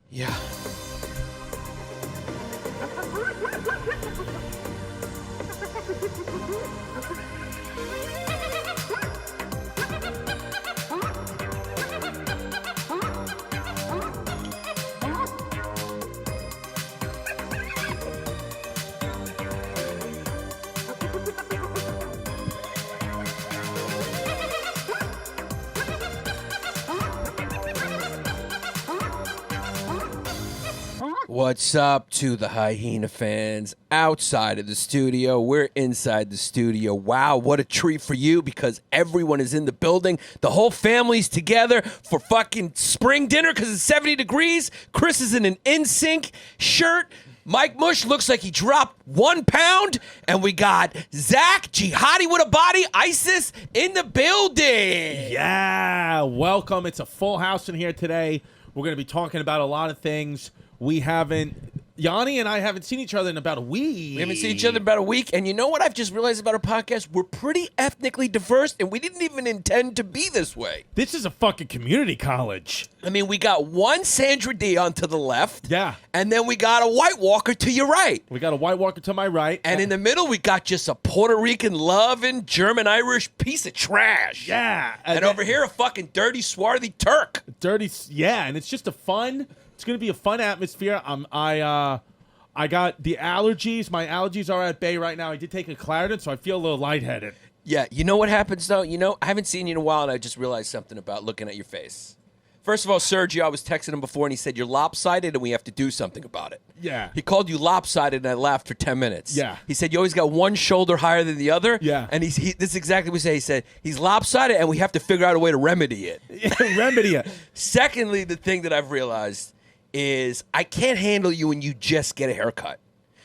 Yeah. What's up to the Hyena fans outside of the studio? We're inside the studio. Wow, what a treat for you because everyone is in the building. The whole family's together for fucking spring dinner because it's 70 degrees. Chris is in an NSYNC shirt. Mike Mush looks like he dropped 1 pound. And we got Zach, jihadi with a body, ISIS in the building. Yeah, welcome. It's a full house in here today. We're going to be talking about a lot of things. Yanni and I haven't seen each other in about a week. We haven't seen each other in about a week. And you know what I've just realized about our podcast? We're pretty ethnically diverse, and we didn't even intend to be this way. This is a fucking community college. I mean, we got one Sandra Dion to the left. Yeah. And then we got a White Walker to your right. We got a White Walker to my right. And in the middle, we got just a Puerto Rican loving German-Irish piece of trash. Yeah. And over here, a fucking dirty, swarthy Turk. Yeah, and it's just it's going to be a fun atmosphere. I got the allergies. My allergies are at bay right now. I did take a Claritin, so I feel a little lightheaded. Yeah, you know what happens, though? You know, I haven't seen you in a while, and I just realized something about looking at your face. First of all, Sergio, I was texting him before, and he said, you're lopsided, and we have to do something about it. Yeah. He called you lopsided, and I laughed for 10 minutes. Yeah. He said, you always got one shoulder higher than the other. Yeah. And this is exactly what he said. He said, he's lopsided, and we have to figure out a way to remedy it. Remedy it. Secondly, the thing that I've realized is I can't handle you when you just get a haircut.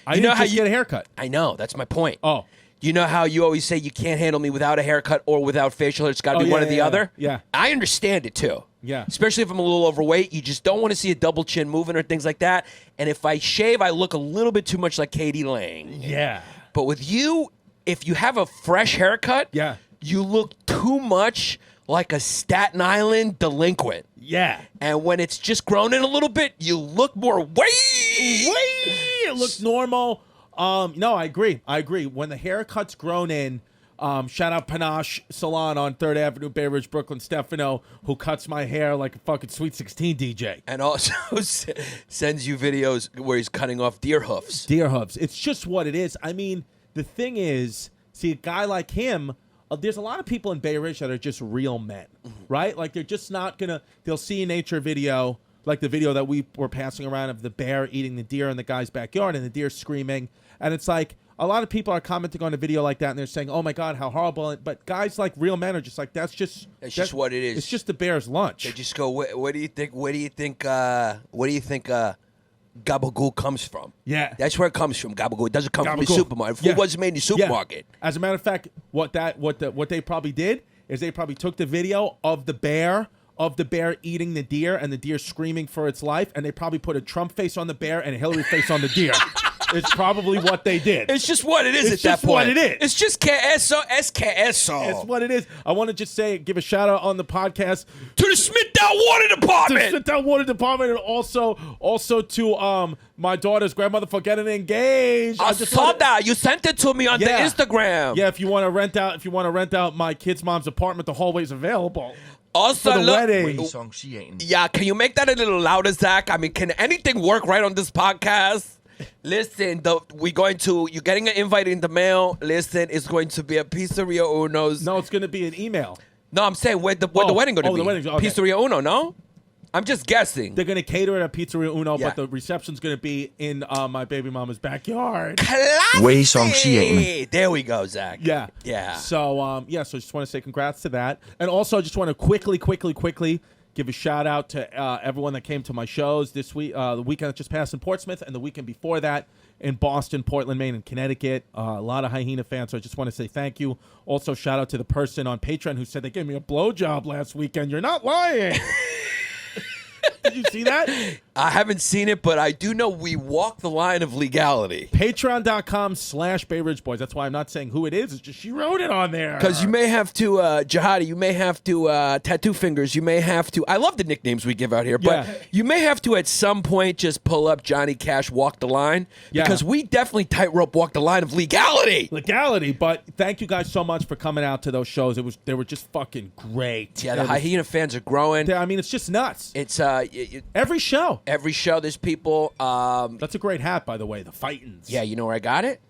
I didn't just get a haircut. I know. That's my point. Oh. You know how you always say you can't handle me without a haircut or without facial hair? It's got to be one or the other? Yeah. I understand it, too. Yeah. Especially if I'm a little overweight. You just don't want to see a double chin moving or things like that. And if I shave, I look a little bit too much like Katie Lang. Yeah. But with you, if you have a fresh haircut, yeah, you look too much like a Staten Island delinquent. Yeah. And when it's just grown in a little bit, you look more it looks normal. No, I agree. When the haircut's grown in, shout out Panache Salon on 3rd Avenue, Bay Ridge, Brooklyn, Stefano, who cuts my hair like a fucking Sweet 16 DJ. And also sends you videos where he's cutting off deer hoofs. Deer hoofs. It's just what it is. I mean, the thing is, see, a guy like him, there's a lot of people in Bay Ridge that are just real men, right? Like, they're just not going to, they'll see a nature video, like the video that we were passing around of the bear eating the deer in the guy's backyard and the deer screaming. And it's like, a lot of people are commenting on a video like that and they're saying, oh my God, how horrible. But guys like real men are just like, that's just what it is. It's just the bear's lunch. They just go, what do you think gabagool comes from? Yeah. That's where it comes from, gabagool. It doesn't come from the Gabagool. supermarket. Food wasn't made in the supermarket. Yeah. As a matter of fact, what they probably did is they probably took the video of the bear eating the deer and the deer screaming for its life, and they probably put a Trump face on the bear and a Hillary face on the deer. It's probably what they did. It's just what it is it's at that just point. What it is. It's just SKSO. It's what it is. I want to just give a shout out on the podcast to the Smithtown Water Department. To the Smithtown Water Department, and also to my daughter's grandmother for getting engaged. I saw that. You sent it to me on the Instagram. Yeah, if you want to rent out my kid's mom's apartment, the hallway's available. Also, for the wedding. Yeah, can you make that a little louder, Zach? I mean, can anything work right on this podcast? Listen, you're getting an invite in the mail. Listen, it's going to be a Pizzeria Uno's. No, it's going to be an email. No, I'm saying where the wedding going to be? The wedding, okay. Pizzeria Uno, no? I'm just guessing. They're going to cater it at Pizzeria Uno, but the reception's going to be in my baby mama's backyard. Classy! There we go, Zach. Yeah. Yeah. So, so I just want to say congrats to that. And also, I just want to quickly give a shout out to everyone that came to my shows this week, the weekend that just passed in Portsmouth, and the weekend before that in Boston, Portland, Maine, and Connecticut. A lot of Hyena fans, so I just want to say thank you. Also, shout out to the person on Patreon who said they gave me a blowjob last weekend. You're not lying. Did you see that? I haven't seen it, but I do know we walk the line of legality. Patreon.com/Bay Ridge Boys. That's why I'm not saying who it is. It's just she wrote it on there. Because you may have to, Jihadi, you may have to, Tattoo Fingers, you may have to, I love the nicknames we give out here, but you may have to at some point just pull up Johnny Cash Walk the Line. Because we definitely tightrope walk the line of legality. Legality, but thank you guys so much for coming out to those shows. They were just fucking great. Yeah, the Hyena fans are growing. I mean, it's just nuts. It's every show. Every show, there's people. That's a great hat, by the way. The Fightins. Yeah, you know where I got it?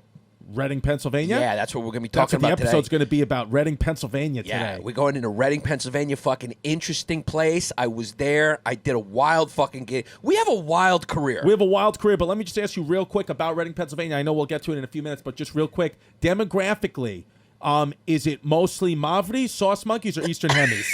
Reading, Pennsylvania. Yeah, that's what we're gonna be talking about today. The episode's gonna be about Reading, Pennsylvania today. Yeah, we're going into Reading, Pennsylvania. Fucking interesting place. I was there. I did a wild fucking gig. We have a wild career. We have a wild career, but let me just ask you real quick about Reading, Pennsylvania. I know we'll get to it in a few minutes, but just real quick, demographically, is it mostly Mavri, Sauce Monkeys, or Eastern Hemis?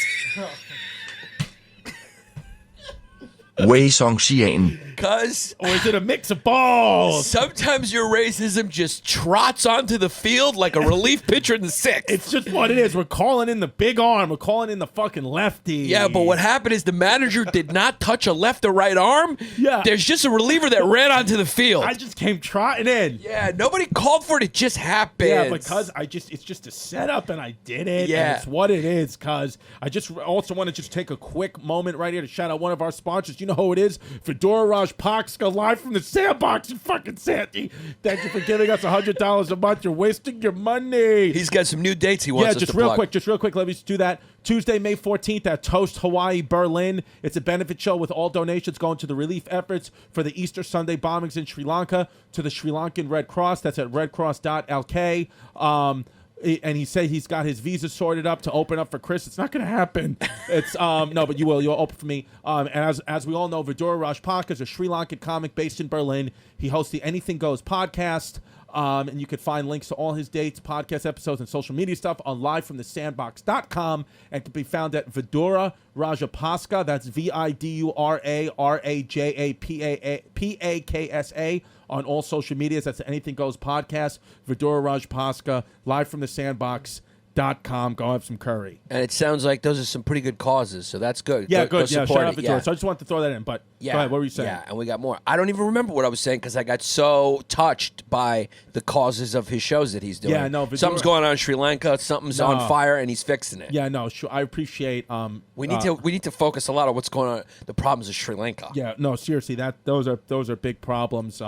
微上西人 Cuz or is it a mix of balls? Sometimes your racism just trots onto the field like a relief pitcher in the sixth. It's just what it is. We're calling in the big arm. We're calling in the fucking lefty. Yeah, but what happened is the manager did not touch a left or right arm. Yeah. There's just a reliever that ran onto the field. I just came trotting in. Yeah, nobody called for it. It just happened. Yeah, because it's just a setup and I did it. Yeah. And it's what it is, cuz I just also want to just take a quick moment right here to shout out one of our sponsors. You know who it is? Fedora Raj Pakska, live from the sandbox in fucking Sandy. Thank you for giving us $100 a month. You're wasting your money. He's got some new dates he wants us to just real quick. Let me just do that. Tuesday, May 14th at Toast Hawaii, Berlin. It's a benefit show with all donations going to the relief efforts for the Easter Sunday bombings in Sri Lanka to the Sri Lankan Red Cross. That's at redcross.lk. And he said he's got his visa sorted up to open up for Chris. It's not going to happen. It's no, but you will. You'll open for me. And as we all know, Vidura Rajpaka is a Sri Lankan comic based in Berlin. He hosts the Anything Goes podcast. And you can find links to all his dates, podcast episodes, and social media stuff on livefromthesandbox.com and can be found at Vidura Rajapaksa. That's VIDURA RAJAPAKSA on all social medias. That's the Anything Goes podcast. Vidura Rajapaksa, live from the sandbox.com. Go have some curry. And it sounds like those are some pretty good causes, so that's good. Yeah, go good. Yeah, support shout out it. Vidura. So I just wanted to throw that in. But Yeah. go ahead, what were you saying? Yeah, and we got more. I don't even remember what I was saying because I got so touched by the causes of his shows that he's doing. Yeah, no, Vidura- something's going on in Sri Lanka, something's on fire, and he's fixing it. Yeah, no, sure. I appreciate. We need to focus a lot on what's going on, the problems of Sri Lanka. Yeah, no, seriously, those are big problems.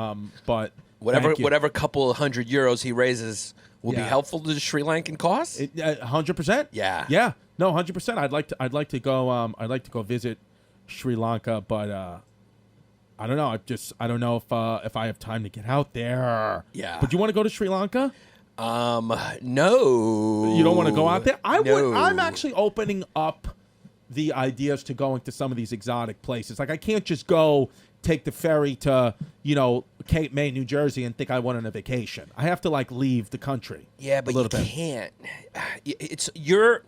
But whatever couple €100 he raises will be Yeah. helpful to the Sri Lankan cause. 100%. Yeah. Yeah. No, 100%. I'd like to go. I'd like to go visit Sri Lanka, but I don't know. I don't know if I have time to get out there. Yeah. But you want to go to Sri Lanka? No. You don't want to go out there? No. I'm actually opening up the ideas to going to some of these exotic places. Like I can't just go take the ferry to, Cape May, New Jersey and think I went on a vacation. I have to leave the country. Yeah, but you can't. It's you're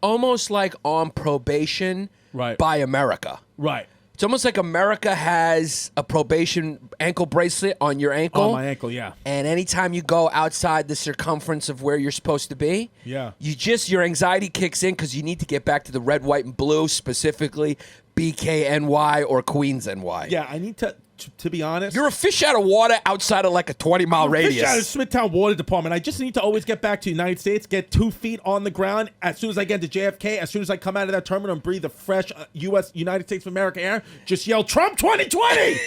almost like on probation by America. Right. It's almost like America has a probation ankle bracelet on your ankle. On my ankle, yeah. And anytime you go outside the circumference of where you're supposed to be, yeah, your anxiety kicks in because you need to get back to the red, white, and blue, specifically BKNY or Queens NY. Yeah, I need to be honest. You're a fish out of water outside of like a 20-mile radius. Fish out of Smithtown Water Department. I just need to always get back to the United States, get 2 feet on the ground. As soon as I get to JFK, as soon as I come out of that terminal and breathe the fresh United States of America air, just yell, Trump 2020!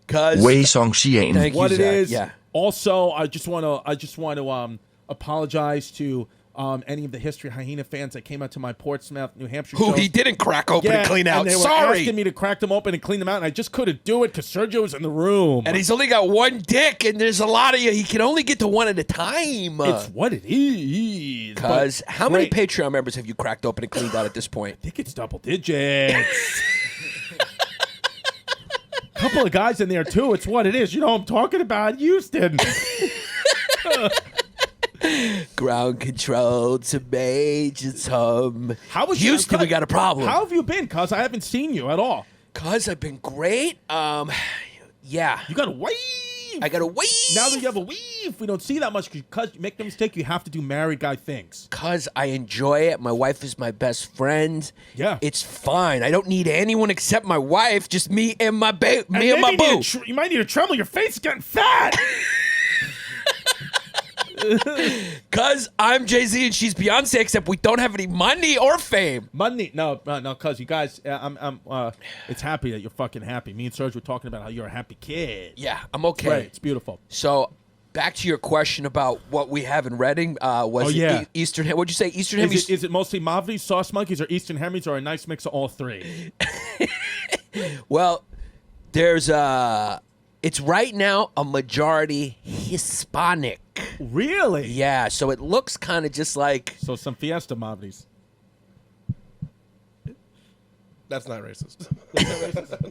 Because 微上西人 Thank you, what it Zach. is. Yeah. Also, I just want to apologize to any of the History Hyena fans that came out to my Portsmouth, New Hampshire who show. he didn't crack open and clean out. And they were Sorry. asking me to crack them open and clean them out, and I just couldn't do it because Sergio was in the room. And he's only got one dick, and there's a lot of you. He can only get to one at a time. It's what it is. Because how many Patreon members have you cracked open and cleaned out at this point? I think it's double digits. Couple of guys in there, too. It's what it is. You know what I'm talking about? Houston. Ground control to Major Tom. How was Houston, we got a problem. How have you been, cuz? I haven't seen you at all. Cuz I've been great. Yeah. You got way weave. I gotta weave. Now that you have a weave, we don't see that much because you make no mistake, you have to do married guy things. Because I enjoy it. My wife is my best friend. Yeah. It's fine. I don't need anyone except my wife. Just me and my boo. You might need a tremble. Your face is getting fat. Because I'm Jay-Z and she's Beyonce, except we don't have any money or fame. Money, no, cause you guys, it's happy that you're fucking happy. Me and Serge were talking about how you're a happy kid. Yeah, I'm okay. Right, it's beautiful. So, back to your question about what we have in Reading. Eastern? What'd you say? Eastern Hemis? Is it mostly Mavris, Sauce Monkeys, or Eastern Hemis, or a nice mix of all three? Well, there's it's right now a majority Hispanic. Really? Yeah, so it looks kind of just like. So some Fiesta Mavris. That's not racist.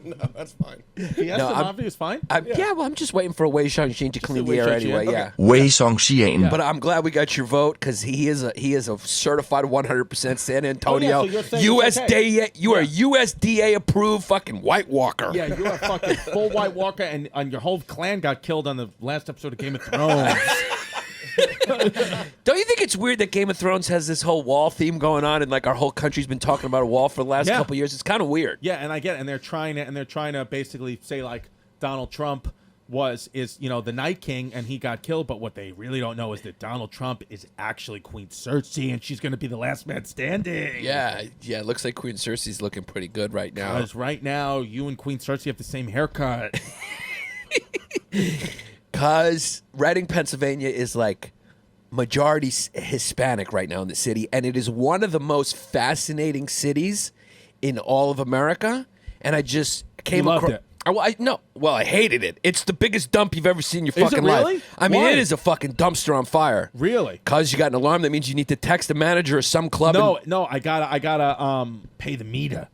No, that's fine. Fiesta Mavri is fine? Yeah, well, I'm just waiting for a Wei Shang-Xin to clean the Wei air Shang-Xin, anyway. okay. Yeah. Wei Song Xian. But I'm glad we got your vote because he is a certified 100% San Antonio so you're saying it's okay. USDA. You are a USDA approved fucking White Walker. Yeah, you're a fucking full White Walker, and your whole clan got killed on the last episode of Game of Thrones. Don't you think it's weird that Game of Thrones has this whole wall theme going on, and like our whole country's been talking about a wall for the last couple of years? It's kind of weird. Yeah, and I get it, and they're trying to basically say like Donald Trump is the Night King and he got killed, but what they really don't know is that Donald Trump is actually Queen Cersei and she's going to be the last man standing. Yeah, it looks like Queen Cersei's looking pretty good right now. Because right now you and Queen Cersei have the same haircut. Because Reading, Pennsylvania is like majority Hispanic right now in the city, and it is one of the most fascinating cities in all of America. And I just came across it. I hated it. It's the biggest dump you've ever seen in your fucking really? life. I mean, Why? it is a fucking dumpster on fire. Really? Because you got an alarm that means you need to text the manager of some club. No, I gotta pay the meter.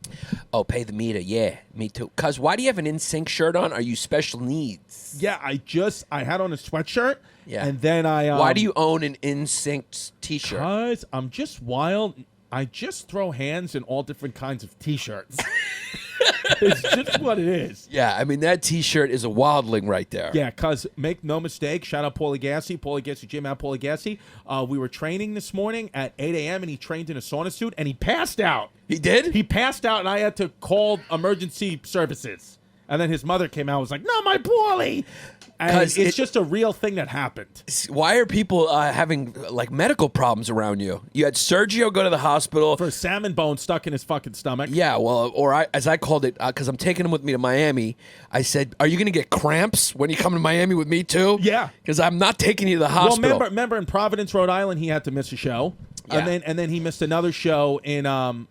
Oh, pay the meter. Yeah, me too. Cuz why do you have an NSYNC shirt on? Are you special needs? Yeah, I had on a sweatshirt. Yeah. And then why do you own an NSYNC t-shirt? Because I'm just wild. I just throw hands in all different kinds of t-shirts. It's just what it is. Yeah, I mean, that t-shirt is a wildling right there. Yeah, because make no mistake, shout out Paulie Gassi, Jim out Paulie Gassi. We were training this morning at 8 a.m. and he trained in a sauna suit and he passed out. He did? He passed out and I had to call emergency services. And then his mother came out and was like, "No, my Paulie." And it's just a real thing that happened. Why are people having like medical problems around you? You had Sergio go to the hospital For a salmon bone stuck in his fucking stomach. Yeah, well, as I called it, because I'm taking him with me to Miami. I said, "Are you going to get cramps when you come to Miami with me too?" Yeah, because I'm not taking you to the hospital. Well, remember in Providence, Rhode Island, he had to miss a show. Yeah. And then he missed another show in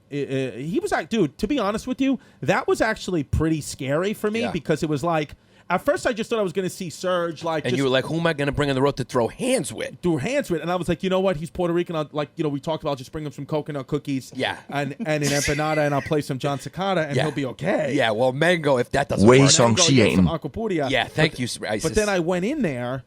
he was like, dude, to be honest with you, that was actually pretty scary for me because it was like, at first I just thought I was going to see Serge and you were like, who am I going to bring on the road to throw hands with? And I was like, you know what? He's Puerto Rican. We talked about, I'll just bring him some coconut cookies. Yeah. And an empanada, and I'll play some John Cicada, and he'll be okay. Yeah, well, mango, if that doesn't Wei work. Song Xian. Yeah, thank you, Isis. But then I went in there,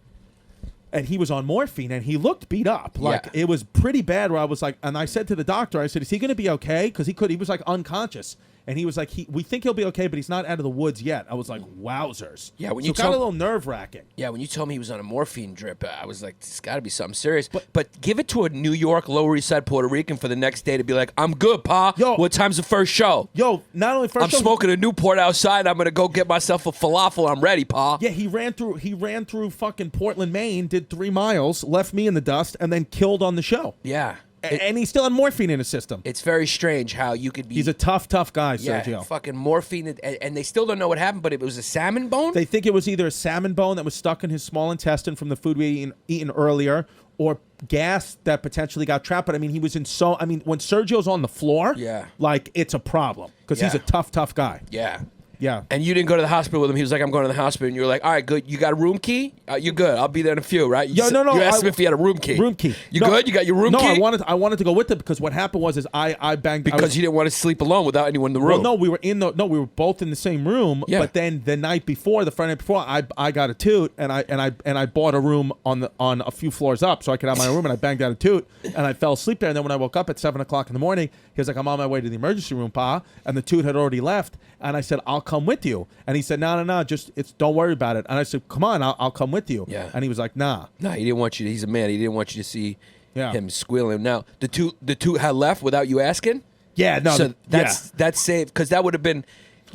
and he was on morphine, and he looked beat up. It was pretty bad. Where I was like, and I said to the doctor, I said, "Is he going to be okay?" Because he was like unconscious, and he was like, "We think he'll be okay, but he's not out of the woods yet." I was like, "Wowzers!" Yeah, when so you it got a little nerve wracking. Yeah, when you told me he was on a morphine drip, I was like, "It's got to be something serious." But give it to a New York, Lower East Side Puerto Rican for the next day to be like, "I'm good, pa. Yo, what time's the first show?" Yo, not only first I'm show, smoking a Newport outside. I'm gonna go get myself a falafel. I'm ready, pa. Yeah, he ran through fucking Portland, Maine, did 3 miles, left me in the dust, and then killed on the show. Yeah. And he's still on morphine in his system. It's very strange how you could be. He's a tough guy, yeah, Sergio. fucking morphine, and they still don't know what happened, but it was a salmon bone? They think it was either a salmon bone that was stuck in his small intestine from the food we eaten earlier, or gas that potentially got trapped. But I mean, he was in when Sergio's on the floor, like it's a problem because he's a tough guy. Yeah. Yeah. And you didn't go to the hospital with him. He was like, "I'm going to the hospital." And you were like, "All right, good. You got a room key? You're good. I'll be there in a few, right?" No. You asked him if he had a room key. Room key. You good? You got your room key? No, I wanted to go with him because what happened was I banged because you didn't want to sleep alone without anyone in the room. Well, no, we were both in the same room. Yeah. But then the night before, the Friday night before, I got a toot and I bought a room on a few floors up so I could have my room, and I banged out a toot and I fell asleep there. And then when I woke up at 7:00 in the morning, he was like, "I'm on my way to the emergency room, pa," and the toot had already left. And I said, "I'll come with you. And he said, no, just don't worry about it. And I said, come on, I'll come with you. Yeah. And he was like, nah. No, he didn't want you. He's a man. He didn't want you to see him squealing. Now the two had left without you asking. Yeah, no. So that's safe because that would have been.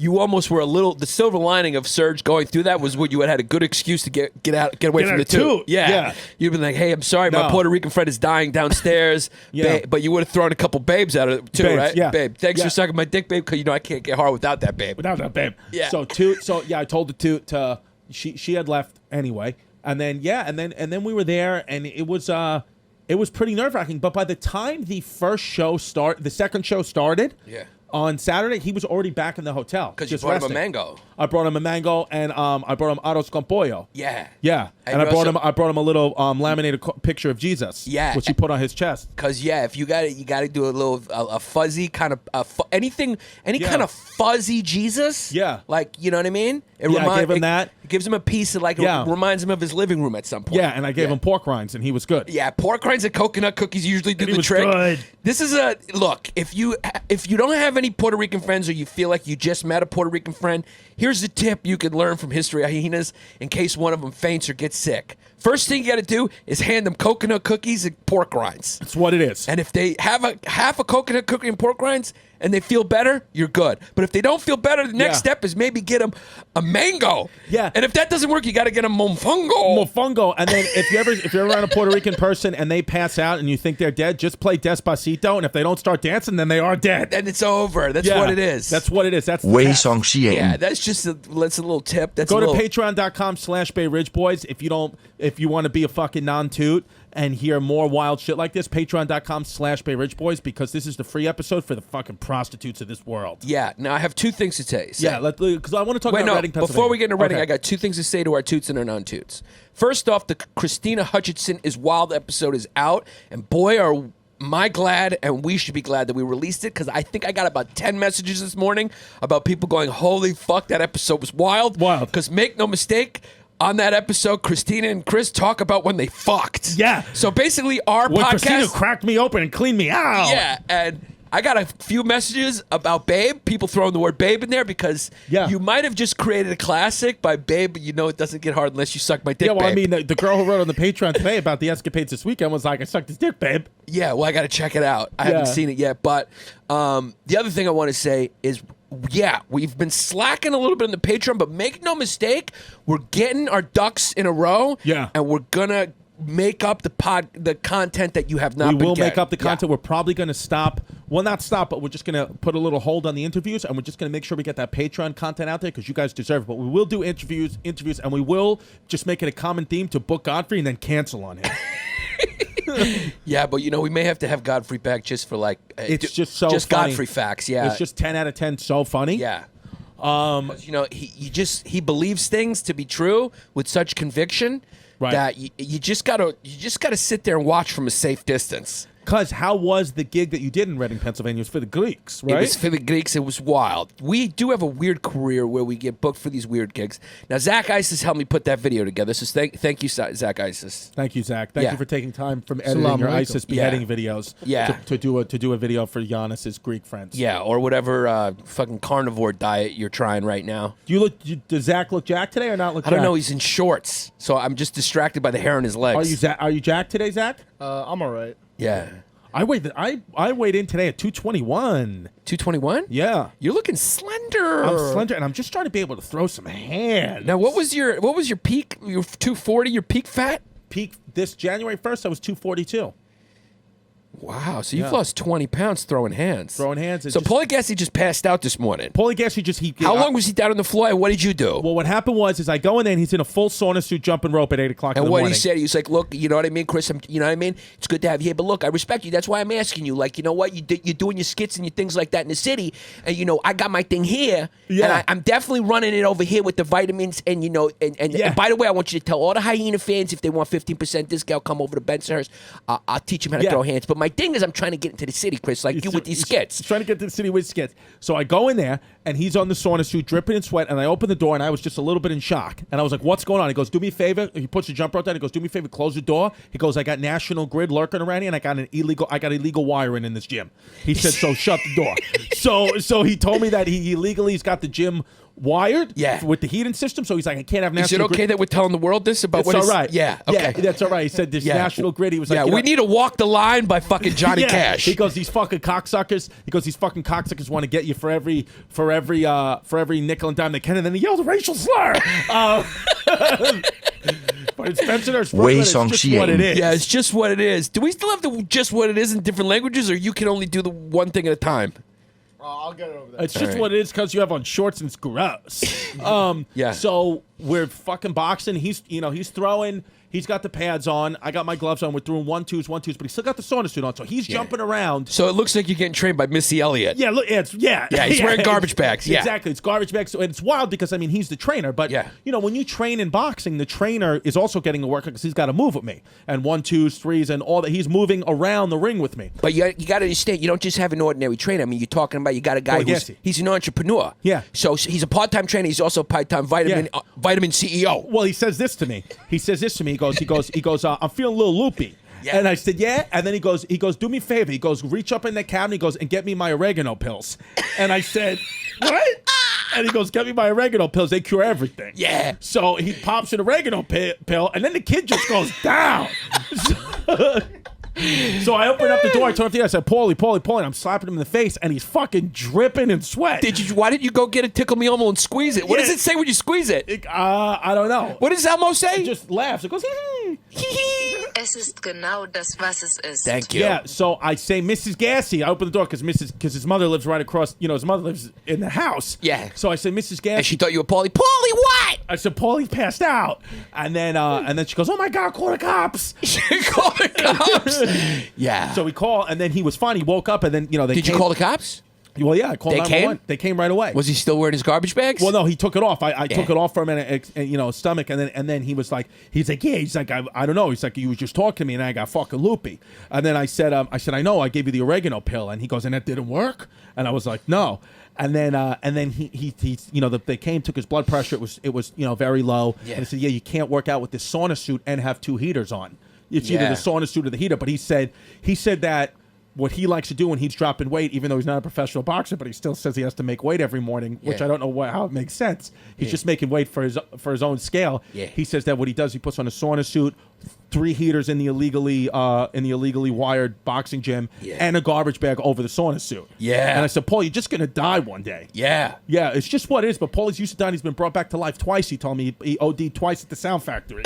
You almost were a little. The silver lining of Serge going through that was when you had a good excuse to get away from the toot. Yeah. You'd been like, hey, I'm sorry, my Puerto Rican friend is dying downstairs. But you would have thrown a couple babes out of it too, right? Yeah. Babe, thanks for sucking my dick, babe, because I can't get hard without that babe. Yeah. So I told the toot to she had left anyway, and then we were there, and it was pretty nerve wracking. But by the time the second show started, on Saturday, he was already back in the hotel. Because you brought him a mango. I brought him a mango, and I brought him arroz con pollo. Yeah. Yeah. And I brought him a little laminated picture of Jesus. Yeah. Which he put on his chest. Because, if you got it, you got to do a little a fuzzy kind of any kind of fuzzy Jesus. Yeah. Like, you know what I mean? I gave him that. It gives him a piece of it reminds him of his living room at some point. Yeah, and I gave him pork rinds, and he was good. Yeah, pork rinds and coconut cookies usually do the trick. Good. This is look. If you don't have any Puerto Rican friends, or you feel like you just met a Puerto Rican friend, here's a tip you can learn from History of Hyenas in case one of them faints or gets sick. First thing you got to do is hand them coconut cookies and pork rinds. That's what it is. And if they have half a coconut cookie and pork rinds and they feel better, you're good. But if they don't feel better, the next step is maybe get them a mango. Yeah. And if that doesn't work, you got to get a mofongo. Mofongo. And then if you're around a Puerto Rican person and they pass out and you think they're dead, just play Despacito. And if they don't start dancing, then they are dead. And it's over. That's what it is. That's what it is. That's Way song Sheehan. Yeah, that's just that's a little tip. Go to patreon.com/Bay Ridge Boys if you want to be a fucking non-toot and hear more wild shit like this. Patreon.com/Bay Ridge Boys, because this is the free episode for the fucking prostitutes of this world. Yeah. Now I have two things to say. Yeah, because I want to talk about Reading, Pennsylvania. Before we get into Reading, I got two things to say to our toots and our non-toots. First off, the Christina Hutchinson is Wild episode is out, and boy, are my glad, and we should be glad that we released it, because I think I got about 10 messages this morning about people going, holy fuck, that episode was wild. Because make no mistake, on that episode, Christina and Chris talk about when they fucked. Yeah. So basically, our when podcast... Christina cracked me open and cleaned me out. Yeah, and I got a few messages about Babe, people throwing the word Babe in there, because you might have just created a classic by Babe, but you know it doesn't get hard unless you suck my dick, Yeah, well, babe. I mean, the girl who wrote on the Patreon today about the escapades this weekend was like, I sucked his dick, babe. Yeah, well, I got to check it out. I haven't seen it yet. But the other thing I want to say is, we've been slacking a little bit on the Patreon, but make no mistake, we're getting our ducks in a row. Yeah. And we're going to make up the content that you have not been We will getting. make up the content. We're probably going to stop. Well, not stop, but we're just going to put a little hold on the interviews, and we're just going to make sure we get that Patreon content out there, because you guys deserve it. But we will do interviews, and we will just make it a common theme to book Godfrey and then cancel on him. Yeah, but we may have to have Godfrey back just for it's just so just funny. Godfrey facts. Yeah, it's just 10 out of 10. So funny. Yeah. He believes things to be true with such conviction that you just gotta sit there and watch from a safe distance. Because how was the gig that you did in Reading, Pennsylvania? It was for the Greeks, right? It was for the Greeks. It was wild. We do have a weird career where we get booked for these weird gigs. Now, Zach Isis helped me put that video together, so thank you, Zach Isis. Thank you, Zach. Thank you for taking time from editing Salam your alaikum. ISIS beheading videos to do a video for Giannis's Greek friends. Yeah, or whatever fucking carnivore diet you're trying right now. Does Zach look jacked today or not look jacked? I don't know. He's in shorts, so I'm just distracted by the hair on his legs. Are you jacked today, Zach? I'm all right. Yeah. I weighed in today at 221. 221? Yeah. You're looking slender. I'm slender, and I'm just trying to be able to throw some hands. Now, what was your peak? Your 240, your peak fat? Peak this January 1st, I was 242. Wow, so you've lost 20 pounds throwing hands. So Paulie Gassi just passed out this morning. Paulie Gassi How long was he down on the floor, and what did you do? Well, what happened was I go in there, and he's in a full sauna suit jumping rope at 8 o'clock in the morning. And what he said, he was like, look, you know what I mean, Chris? You know what I mean? It's good to have you here, but look, I respect you. That's why I'm asking you. Like, you know what? You're doing your skits and your things like that in the city, and, I got my thing here, and I'm definitely running it over here with the vitamins, and, and by the way, I want you to tell all the Hyena fans, if they want 15% discount, come over to Bensonhurst. I'll teach them how to throw hands. But my thing is, I'm trying to get into the city, Chris, like you with these skits. He's trying to get to the city with skits. So I go in there, and he's on the sauna suit, dripping in sweat, and I open the door, and I was just a little bit in shock. And I was like, what's going on? He goes, do me a favor. He puts the jump rope down. He goes, do me a favor, close the door. He goes, I got National Grid lurking around here, and I got illegal wiring in this gym. He said, so shut the door. So he told me that he's got the gym wired Yeah. with the heating system. So he's like, I can't have Is National it okay Grid. that we're telling the world this about It's what all is- right. Yeah, okay. Yeah, that's all right. He said this Yeah. National Grid. He was Yeah, like, we need to walk the line by fucking Johnny yeah. Cash. He goes, these fucking cocksuckers. He goes, these fucking cocksuckers want to get you for every nickel and dime they can, and then he yelled a racial slur. But it's Spencer. It's Way just song what she it ain't. is. Yeah, it's just what it is. Do we still have the just what it is in different languages, or you can only do the one thing at a time? I'll get it over there. It's just right. what it is because you have on shorts and it's gross. Yeah. So we're fucking boxing. He's throwing. He's got the pads on. I got my gloves on. We're throwing 1-2s, but he's still got the sauna suit on. So he's jumping around. So it looks like you're getting trained by Missy Elliott. Yeah, look, Yeah, he's wearing garbage bags. Yeah. Exactly. It's garbage bags. So, and it's wild because, I mean, he's the trainer. But, Yeah. when you train in boxing, the trainer is also getting a workout because he's got to move with me. And 1-2s, 3s, and all that. He's moving around the ring with me. But you got to understand, you don't just have an ordinary trainer. I mean, you're talking about you got a guy he's an entrepreneur. Yeah. So he's a part-time trainer. He's also a part-time vitamin CEO. Well, he says this to me. He goes, I'm feeling a little loopy. Yeah. And I said, yeah. And then he goes, do me a favor. He goes, reach up in the cabinet. He goes, and get me my oregano pills. And I said, what? And he goes, get me my oregano pills. They cure everything. Yeah. So he pops an oregano pill, and then the kid just goes down. So I open up the door. I turn up the air. I said, Paulie. I'm slapping him in the face, and he's fucking dripping in sweat. Why didn't you go get a Tickle Me Elmo and squeeze it? What Yeah. does it say when you squeeze it? I don't know. What does Elmo say? It just laughs. It goes, Es ist genau das, was es ist. Thank you. yeah. So I say, Mrs. Gassy. I open the door because his mother lives right across. His mother lives in the house. Yeah. So I say, Mrs. Gassy. And she thought you were Paulie. Paulie, what? I said, Paulie passed out. And then she goes, oh my God, call the cops. She called the cops. Yeah. So we call, and then he was fine. He woke up, and then they Did you call the cops? Well, yeah, I called They 911. came? They came right away. Was he still wearing his garbage bags? Well, no, he took it off. I took Yeah. it off from his stomach, and then he's like, yeah, he's like, I don't know. He's like, you was just talking to me, and I got fucking loopy. And then I said, I know, I gave you the oregano pill, and he goes, and that didn't work. And I was like, no. And then he they came, took his blood pressure. It was very low. Yeah. And he said, yeah, you can't work out with this sauna suit and have two heaters on. It's either Yeah. the sauna suit or the heater. But he said that what he likes to do when he's dropping weight, even though he's not a professional boxer, but he still says he has to make weight every morning, which Yeah. I don't know how it makes sense. He's just making weight for his own scale. Yeah. He says that what he does, he puts on a sauna suit, 3 heaters in the illegally wired boxing gym, Yeah. and a garbage bag over the sauna suit. Yeah. And I said, Paul, you're just gonna die one day. Yeah. Yeah, it's just what it is. But Paulie's used to dying. He's been brought back to life twice. He told me he OD'd twice at the Sound Factory.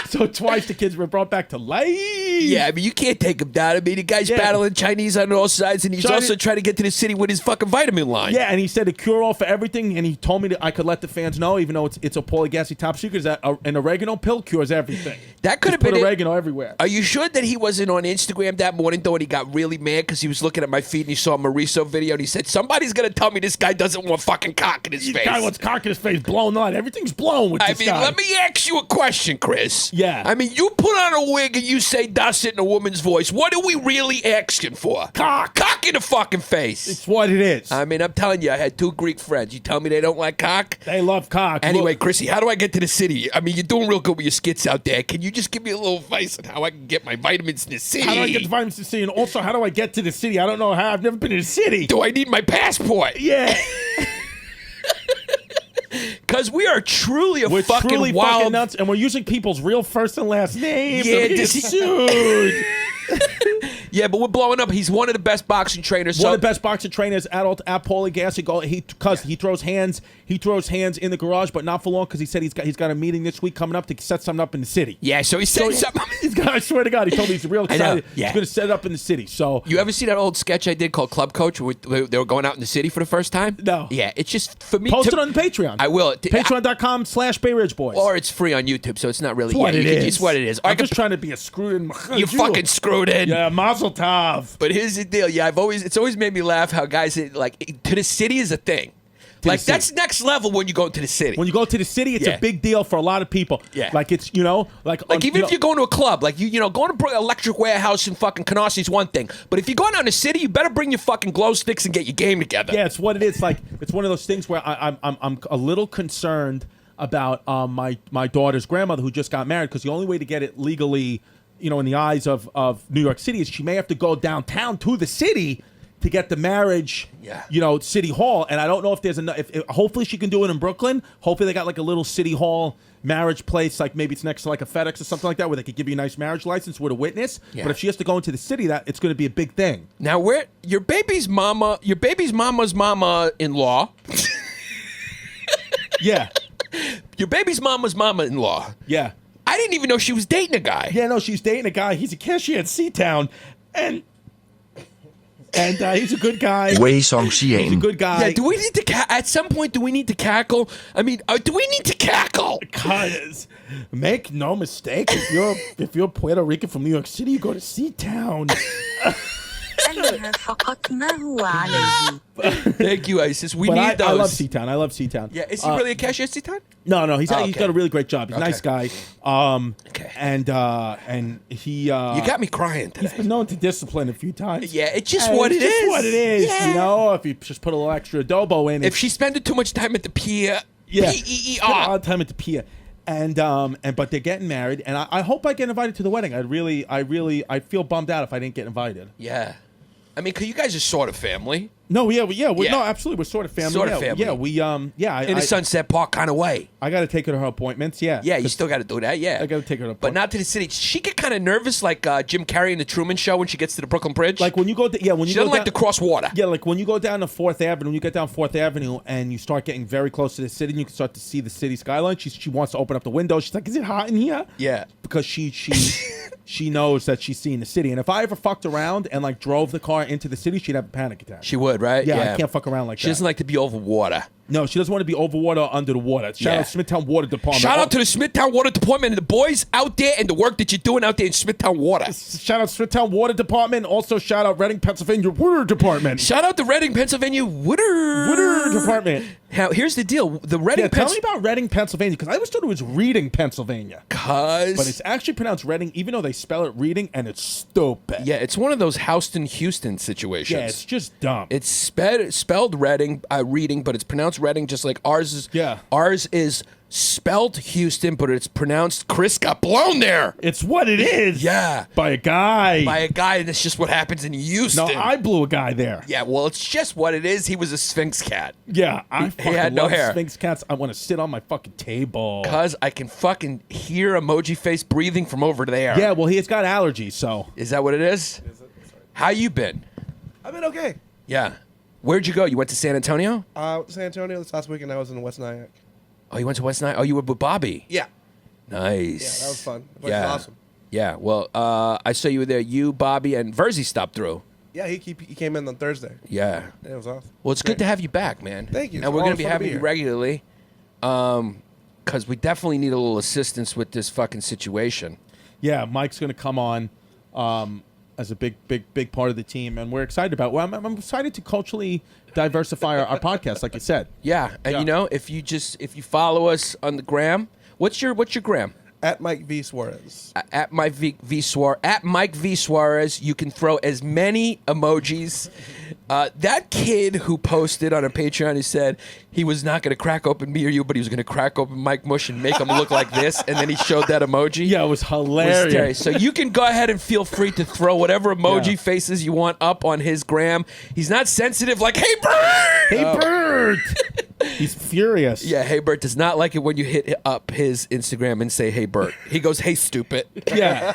So twice the kids were brought back to life. Yeah, I mean, you can't take him down. I mean, the guy's Yeah. battling Chinese on all sides, and he's China- also trying to get to the city with his fucking vitamin line. Yeah, and he said a cure-all for everything, and he told me that I could let the fans know, even though it's a Paulie Gassy top secret, is that an oregano pill cures everything. That could Just have been put it. oregano everywhere. Are you sure that he wasn't on Instagram that morning, though, and he got really mad because he was looking at my feed and he saw a Mauricio video, and he said, somebody's going to tell me this guy doesn't want fucking cock in his This face. guy wants cock in his face, blown on. Everything's blown with I this mean, guy. let me ask you a question, Chris. Yeah. I mean, you put on a wig and you say "das it" in a woman's voice. What are we really asking for? Cock. Cock in the fucking face. It's what it is. I mean, I'm telling you, I had 2 Greek friends. You tell me they don't like cock? They love cock. Anyway, Look, Chrissy, how do I get to the city? I mean, you're doing real good with your skits out there. Can you just give me a little advice on how I can get my vitamins in the city? how do I get the vitamins to the city? And also, how do I get to the city? I don't know how. I've never been to the city. Do I need my passport? Yeah. Because we are truly a We're fucking truly wild. fucking nuts, and we're using people's real first and last names. Yeah, and we get this- sued. Yeah, but we're blowing up. He's one of the best boxing trainers. One So of the best boxing trainers at Paulie Gassy. He throws hands in the garage, but not for long because he said he's got a meeting this week coming up to set something up in the city. yeah, so he said something. I swear to God, he told me he's real I know, excited. yeah. He's going to set it up in the city. So You ever see that old sketch I did called Club Coach where they were going out in the city for the first time? No. Yeah, it's just for me. post it on the Patreon. I will. Patreon.com/Bay Ridge Boys. Or it's free on YouTube, so it's not really. It's what it is. It's what it is. I'm just trying to be a screwed in. You fucking screwed in. Yeah, Mazel Tov. But here's the deal. Yeah, it's always made me laugh how guys like to the city is a thing. Like the city. that's next level when you go to the city. When you go to the city, it's Yeah. a big deal for a lot of people. Yeah. Like it's like even if you're going to a club, like going to Electric Warehouse in fucking Canarsie is one thing, but if you're going out in the city, you better bring your fucking glow sticks and get your game together. Yeah, it's what it is. Like it's one of those things where I'm a little concerned about my daughter's grandmother who just got married because the only way to get it legally, in the eyes of New York City is she may have to go downtown to the city to get the marriage, City Hall. And I don't know if there's enough. If hopefully she can do it in Brooklyn. Hopefully they got like a little City Hall marriage place, like maybe it's next to like a FedEx or something like that, where they could give you a nice marriage license with a witness. Yeah. But if she has to go into the city, that it's going to be a big thing. Now, where your baby's mama's mama-in-law. Yeah. Your baby's mama's mama-in-law. Yeah. I didn't even know she was dating a guy. Yeah, no, she's dating a guy. He's a cashier at Seatown, and he's a good guy. Wei Song He's a Xian. good guy. Yeah, do we need to at some point? Do we need to cackle? I mean, do we need to cackle? Because make no mistake, if you're Puerto Rican from New York City, you go to Seatown. عليها فقط ما هو عليه. Thank you, Isis. We But need those. I love Seatown. I love Seatown. Yeah, is he really a cashier at Seatown? No, he's okay. he's got a really great job. He's a nice guy. Okay. And he You got me crying today. he's been known to discipline a few times. Yeah, it's just And what it's it just is. what it is. Yeah. You know, if you just put a little extra adobo in, If she's spending too much time at the pier, spend a lot P-E-E-R. of time at the pier. And but they're getting married, and I hope I get invited to the wedding. I feel bummed out if I didn't get invited. Yeah. I mean, 'cause you guys are sort of family. No, we're Yeah. no, absolutely, we're sort of family. Sort of yeah, family. Yeah, In a Sunset Park kind of way. I got to take her to her appointments. Yeah, Yeah, you still got to do that, yeah. I gotta take her to But not to the city. She get kind of nervous like Jim Carrey in The Truman Show when she gets to the Brooklyn Bridge. like when you go, when you she go doesn't like down, to cross water. Yeah, like when you go down to 4th Avenue, when you get down 4th Avenue and you start getting very close to the city and you can start to see the city skyline, she wants to open up the window. She's like, is it hot in here? Yeah. Because she knows that she's seeing the city. And if I ever fucked around and like drove the car into the city, she'd have a panic attack. She would, right? Yeah, I can't fuck around like She that. doesn't like to be over water. No, she doesn't want to be over water or under the water. Shout Yeah. out Smithtown Water Department. Shout out to the Smithtown Water Department and the boys out there and the work that you're doing out there in Smithtown Water. Shout out Smithtown Water Department. Also shout out Reading, Pennsylvania Water Department. Shout out to Reading, Pennsylvania Water Department. Now, here's the deal. The Reading, Yeah, tell me about Reading, Pennsylvania, because I always thought it was Reading, Pennsylvania. Cause But it's actually pronounced Reading, even though they spell it Reading, and it's stupid. yeah, it's one of those Houston, Houston situations. Yeah, it's just dumb. It's spelled Reading, reading, but it's pronounced Reading, just like ours is. Yeah. Ours is spelled Houston, but it's pronounced Chris got blown there. It's what it is. Yeah. By a guy. By a guy, and that's just what happens in Houston. No, I blew a guy there. Yeah, well, it's just what it is. He was a Sphinx cat. Yeah, I fucking had no love hair. Sphinx cats. I want to sit on my fucking table. Cause I can fucking hear Emoji Face breathing from over there. Yeah, well, he's got allergies, so. Is that what it is? How you been? I've been okay. Yeah. Where'd you go? You went to San Antonio? San Antonio this last weekend. I was in West Nyack. Oh, you went to West Nile? Oh, you were with Bobby. Yeah. Nice. Yeah, that was fun. It was Yeah. awesome. Yeah. Well, I saw you were there. You, Bobby, and Verzi stopped through. Yeah, he came in on Thursday. Yeah. It was awesome. Well, it's good to have you back, man. Thank you. And It's we're going to always be fun to having be you here. regularly because we definitely need a little assistance with this fucking situation. Yeah, Mike's going to come on as a big part of the team, and we're excited about. Well, I'm excited to culturally diversify our podcast, like you said. Yeah. And, Yeah. you know, if you follow us on the gram, what's your gram? At Mike V. Suarez. At Mike V Suarez, you can throw as many emojis. That kid who posted on a Patreon, he said he was not going to crack open me or you, but he was going to crack open Mike Mush and make him look like this, and then he showed that emoji. Yeah, it was hilarious. So you can go ahead and feel free to throw whatever emoji Yeah. faces you want up on his gram. He's not sensitive like, hey, Bird! Hey, Bert! He's furious. Yeah, Hey Bert does not like it when you hit up his Instagram and say, hey Bert. He goes, hey stupid. Yeah.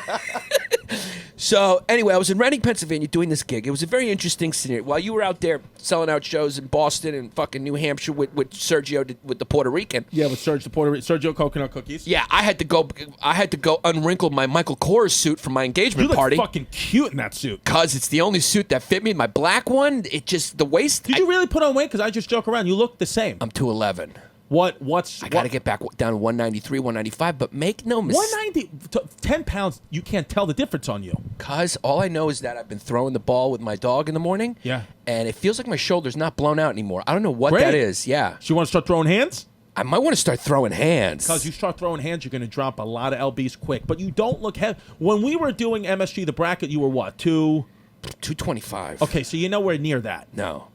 So anyway, I was in Reading, Pennsylvania doing this gig. It was a very interesting scenario. While you were out there selling out shows in Boston and fucking New Hampshire with Sergio, with the Puerto Rican. Yeah, with Sergio Coconut Cookies. Yeah, I had to go unwrinkle my Michael Kors suit for my engagement You look party. fucking cute in that suit. Cause it's the only suit that fit me. My black one, it just the waist. Did you really put on weight? Because I just joke around. You look the same. I'm 211. I got to get back down to 193, 195, but make no mistake. 190, 10 pounds, you can't tell the difference on you. Cause all I know is that I've been throwing the ball with my dog in the morning. Yeah. And it feels like my shoulder's not blown out anymore. I don't know what Great. that is. Yeah. So you want to start throwing hands? I might want to start throwing hands. Because you start throwing hands, you're going to drop a lot of LBs quick. But you don't look heavy. When we were doing MSG, the bracket, you were what, 225. Okay, so you're nowhere near that. No.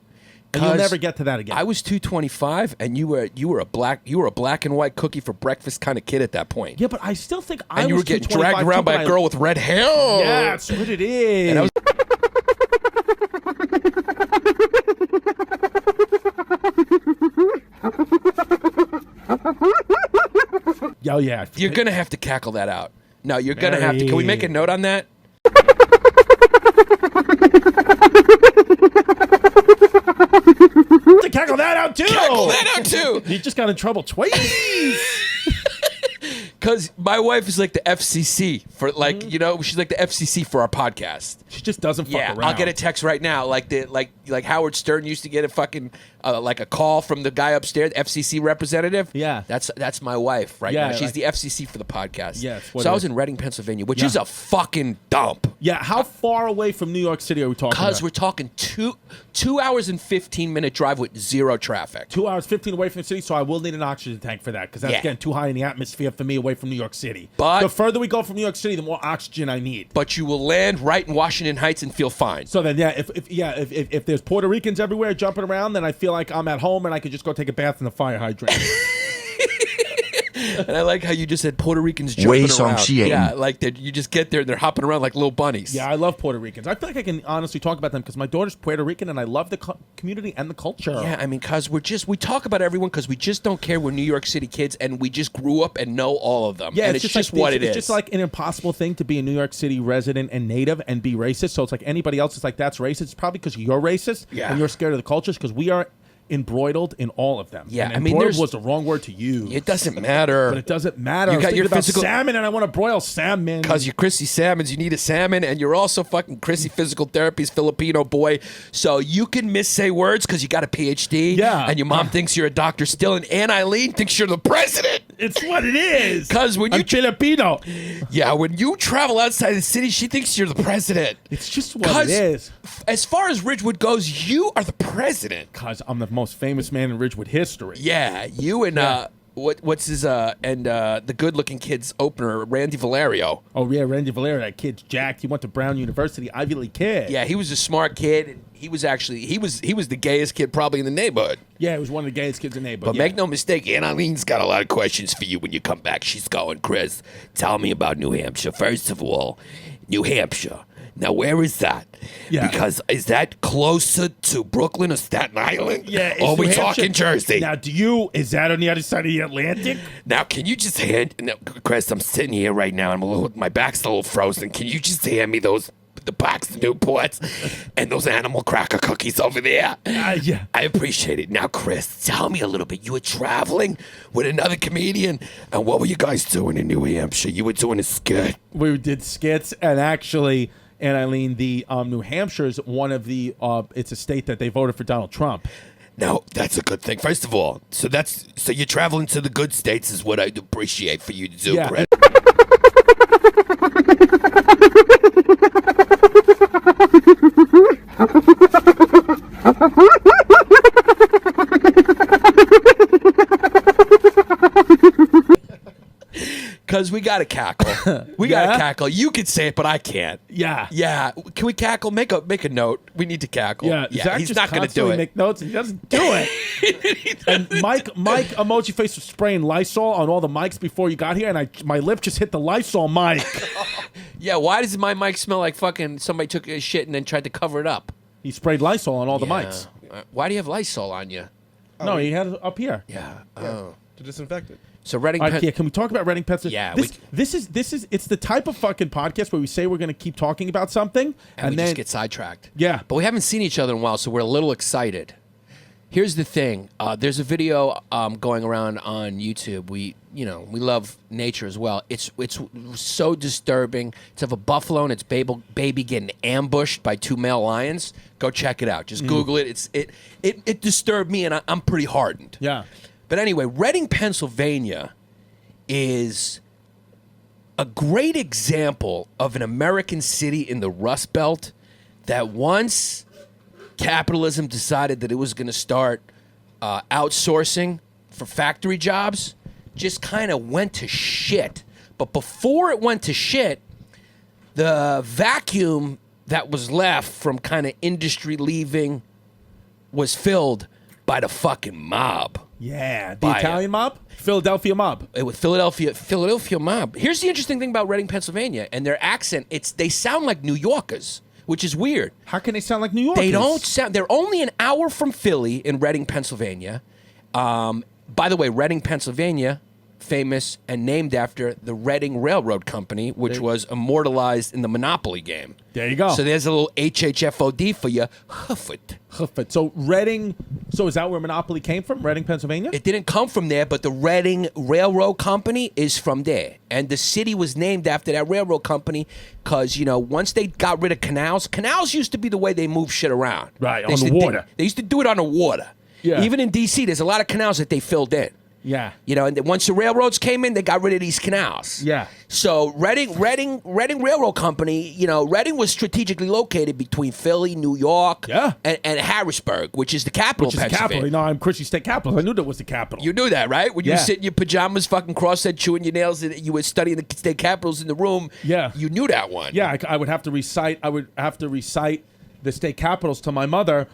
And you'll 'Cause never get to that again. I was 225, and you were a black and white cookie for breakfast kind of kid at that point. Yeah, but I still think I And you was were getting 225 dragged around too, by but a girl with red hair. Yeah, that's what it is. And I was Oh, yeah. You're going to have to cackle that out. No, you're going to have to. Can we make a note on that? To cackle that out, too. Cackle that out, too. He just got in trouble twice. Because my wife is like the FCC for you know, she's like the FCC for our podcast. She just doesn't fuck around. I'll get a text right now, like Howard Stern used to get a fucking like a call from the guy upstairs, FCC representative. Yeah. That's my wife right now. She's like, the FCC for the podcast. Yes. So I was in Reading, Pennsylvania, which is a fucking dump. Yeah. How far away from New York City are we talking? Because about? we're talking 2 hours and 15-minute drive with zero traffic. 2 hours 15 away from the city, so I will need an oxygen tank for that because that's getting too high in the atmosphere for me away from New York City. But the further we go from New York City, the more oxygen I need. But you will land right in Washington Heights and feel fine. So then, if there's Puerto Ricans everywhere jumping around, then I feel like I'm at home and I could just go take a bath in the fire hydrant. And I like how you just said Puerto Ricans jumping around. Yeah, like you just get there and they're hopping around like little bunnies. Yeah, I love Puerto Ricans. I feel like I can honestly talk about them because my daughter's Puerto Rican and I love the community and the culture. Yeah, I mean, because we talk about everyone because we just don't care. We're New York City kids and we just grew up and know all of them. Yeah, and it's just what it is. It's just like an impossible thing to be a New York City resident and native and be racist. So it's like anybody else is like, that's racist. It's probably because you're racist and you're scared of the cultures because we are embroiled in all of them. Yeah, and I mean, embroiled was the wrong word to use. It doesn't matter. But it doesn't matter. You got your about physical salmon, and I want to broil salmon. Because you're Chrissy Salmons, you need a salmon, and you're also fucking Chrissy Physical Therapy's Filipino boy. So you can missay words because you got a PhD. Yeah. And your mom thinks you're a doctor still, and Aunt Eileen thinks you're the president. It's what it is. Because when you I'm Filipino. Yeah, when you travel outside the city, she thinks you're the president. It's just what it is. As far as Ridgewood goes, you are the president. Because I'm the most famous man in Ridgewood history. Yeah, you and what's his the good-looking kid's opener, Randy Valerio. Oh yeah, Randy Valerio, that kid's jacked. He went to Brown University, Ivy League kid. Yeah, he was a smart kid. And he was the gayest kid probably in the neighborhood. Yeah, he was one of the gayest kids in the neighborhood. But make no mistake, Aunt Eileen's got a lot of questions for you when you come back. She's going, Chris, tell me about New Hampshire. First of all, New Hampshire. Now, where is that? Yeah. Because is that closer to Brooklyn or Staten Island? Yeah. Or are we talking Jersey? Now, is that on the other side of the Atlantic? Now, can you just Chris, I'm sitting here right now. My back's a little frozen. Can you just hand me the box of Newports and those animal cracker cookies over there? Yeah. I appreciate it. Now, Chris, tell me a little bit. You were traveling with another comedian, and what were you guys doing in New Hampshire? You were doing a skit. We did skits, and actually, and Eileen, the New Hampshire is one of the. It's a state that they voted for Donald Trump. Now, that's a good thing. First of all, so you're traveling to the good states is what I'd appreciate for you to do, Yeah. Chris. Because we got to cackle. We got to cackle. You can say it, but I can't. Yeah. Yeah. Can we cackle? Make a note. We need to cackle. Yeah. Zach he's just not going to do constantly it. make notes, and he doesn't do it. And Mike emoji face was spraying Lysol on all the mics before you got here, and my lip just hit the Lysol mic. Yeah. Why does my mic smell like fucking somebody took a shit and then tried to cover it up? He sprayed Lysol on all the mics. Why do you have Lysol on you? No, he had it up here. Yeah. To disinfect it. So Reading, All right, can we talk about Reading, Pennsylvania? Yeah, this is it's the type of fucking podcast where we say we're going to keep talking about something and we then just get sidetracked. Yeah. But we haven't seen each other in a while, so we're a little excited. Here's the thing. There's a video going around on YouTube. We love nature as well. It's so disturbing. It's of a buffalo and its baby getting ambushed by 2 male lions. Go check it out. Just Google it. It disturbed me, and I'm pretty hardened. Yeah. But anyway, Reading, Pennsylvania is a great example of an American city in the Rust Belt that once capitalism decided that it was going to start outsourcing for factory jobs, just kind of went to shit. But before it went to shit, the vacuum that was left from kind of industry leaving was filled by the fucking mob. Yeah, the Italian mob? Philadelphia mob. With Philadelphia mob. Here's the interesting thing about Reading, Pennsylvania, and their accent, they sound like New Yorkers, which is weird. How can they sound like New Yorkers? They don't sound, they're only an hour from Philly in Reading, Pennsylvania. By the way, Reading, Pennsylvania, famous and named after the Reading Railroad Company, which was immortalized in the Monopoly game. There you go. So there's a little HHFOD for you. Hufford. So Reading. So is that where Monopoly came from? Reading, Pennsylvania. It didn't come from there, but the Reading Railroad Company is from there. And the city was named after that railroad company because, once they got rid of canals used to be the way they move shit around. Right, They on used the to water. They used to do it on the water. Yeah. Even in D.C., there's a lot of canals that they filled in. Yeah. And then once the railroads came in, they got rid of these canals. Yeah. So Reading Railroad Company, Reading was strategically located between Philly, New York, Yeah. and Harrisburg, which is the capital Which is of the Pennsylvania. capital. I'm Christie State Capital. I knew that was the capital. You knew that, right? When you Yeah. sit in your pajamas, fucking cross-head, chewing your nails, and you were studying the state capitals in the room. Yeah. You knew that one. Yeah, I would have to recite. The state capitals to my mother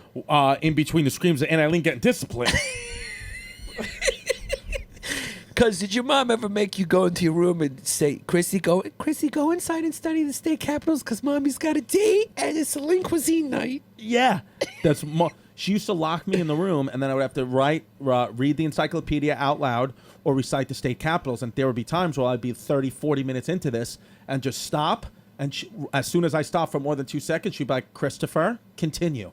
in between the screams, and Eileen getting disciplined. Because did your mom ever make you go into your room and say, Chrissy, go inside and study the state capitals because mommy's got a date and it's a lean cuisine night? Yeah, she used to lock me in the room, and then I would have to read the encyclopedia out loud or recite the state capitals. And there would be times where I'd be 30, 40 minutes into this and just stop. And as soon as I stopped for more than 2 seconds, she'd be like, Christopher, continue.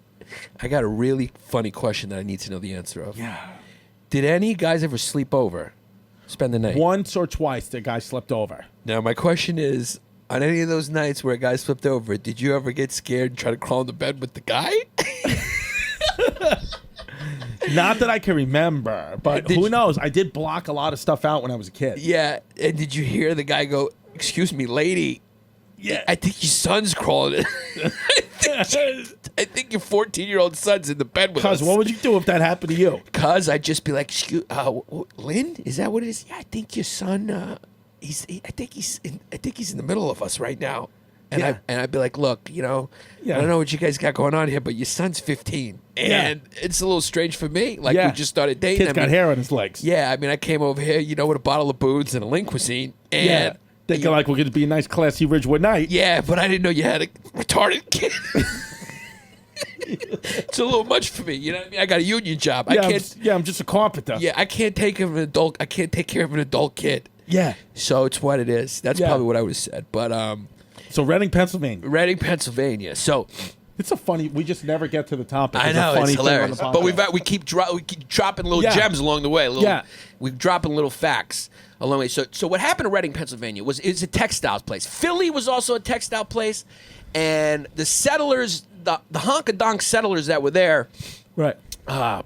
I got a really funny question that I need to know the answer of. Yeah. Did any guys ever sleep over? Spend the night? Once or twice, the guy slept over. Now, my question is, on any of those nights where a guy slept over, did you ever get scared and try to crawl into bed with the guy? Not that I can remember, but who knows? I did block a lot of stuff out when I was a kid. Yeah, and did you hear the guy go, "Excuse me, lady, Yeah. I think your son's crawling. I think your 14-year-old son's in the bed with us." Cuz what would you do if that happened to you? Cuz I'd just be like, Lynn, is that what it is? Yeah, I think your son, I think he's in the middle of us right now. And Yeah. I'd be like, look, I don't know what you guys got going on here, but your son's 15, and it's a little strange for me. Like we just started dating. Kid's got hair on his legs. Yeah, I mean, I came over here, with a bottle of booze and a lean cuisine, and Yeah. Thinking like we're going to be a nice, classy Ridgewood night. yeah, but I didn't know you had a retarded kid. It's a little much for me. You know what I mean? I got a union job. Yeah, I can't. I'm just a carpenter. Yeah, I can't take care of an adult. I can't take care of an adult kid. Yeah. So it's what it is. That's Yeah. probably what I would have said. But So Reading, Pennsylvania. Reading, Pennsylvania. So It's a funny. We just never get to the topic. I It's a know funny it's thing on hilarious. the But podcast. we keep dropping little Yeah. gems along the way. Yeah. We're dropping little facts along the way. So what happened to Reading, Pennsylvania is a textiles place. Philly was also a textile place, and the settlers, the honka-donk settlers that were there, right.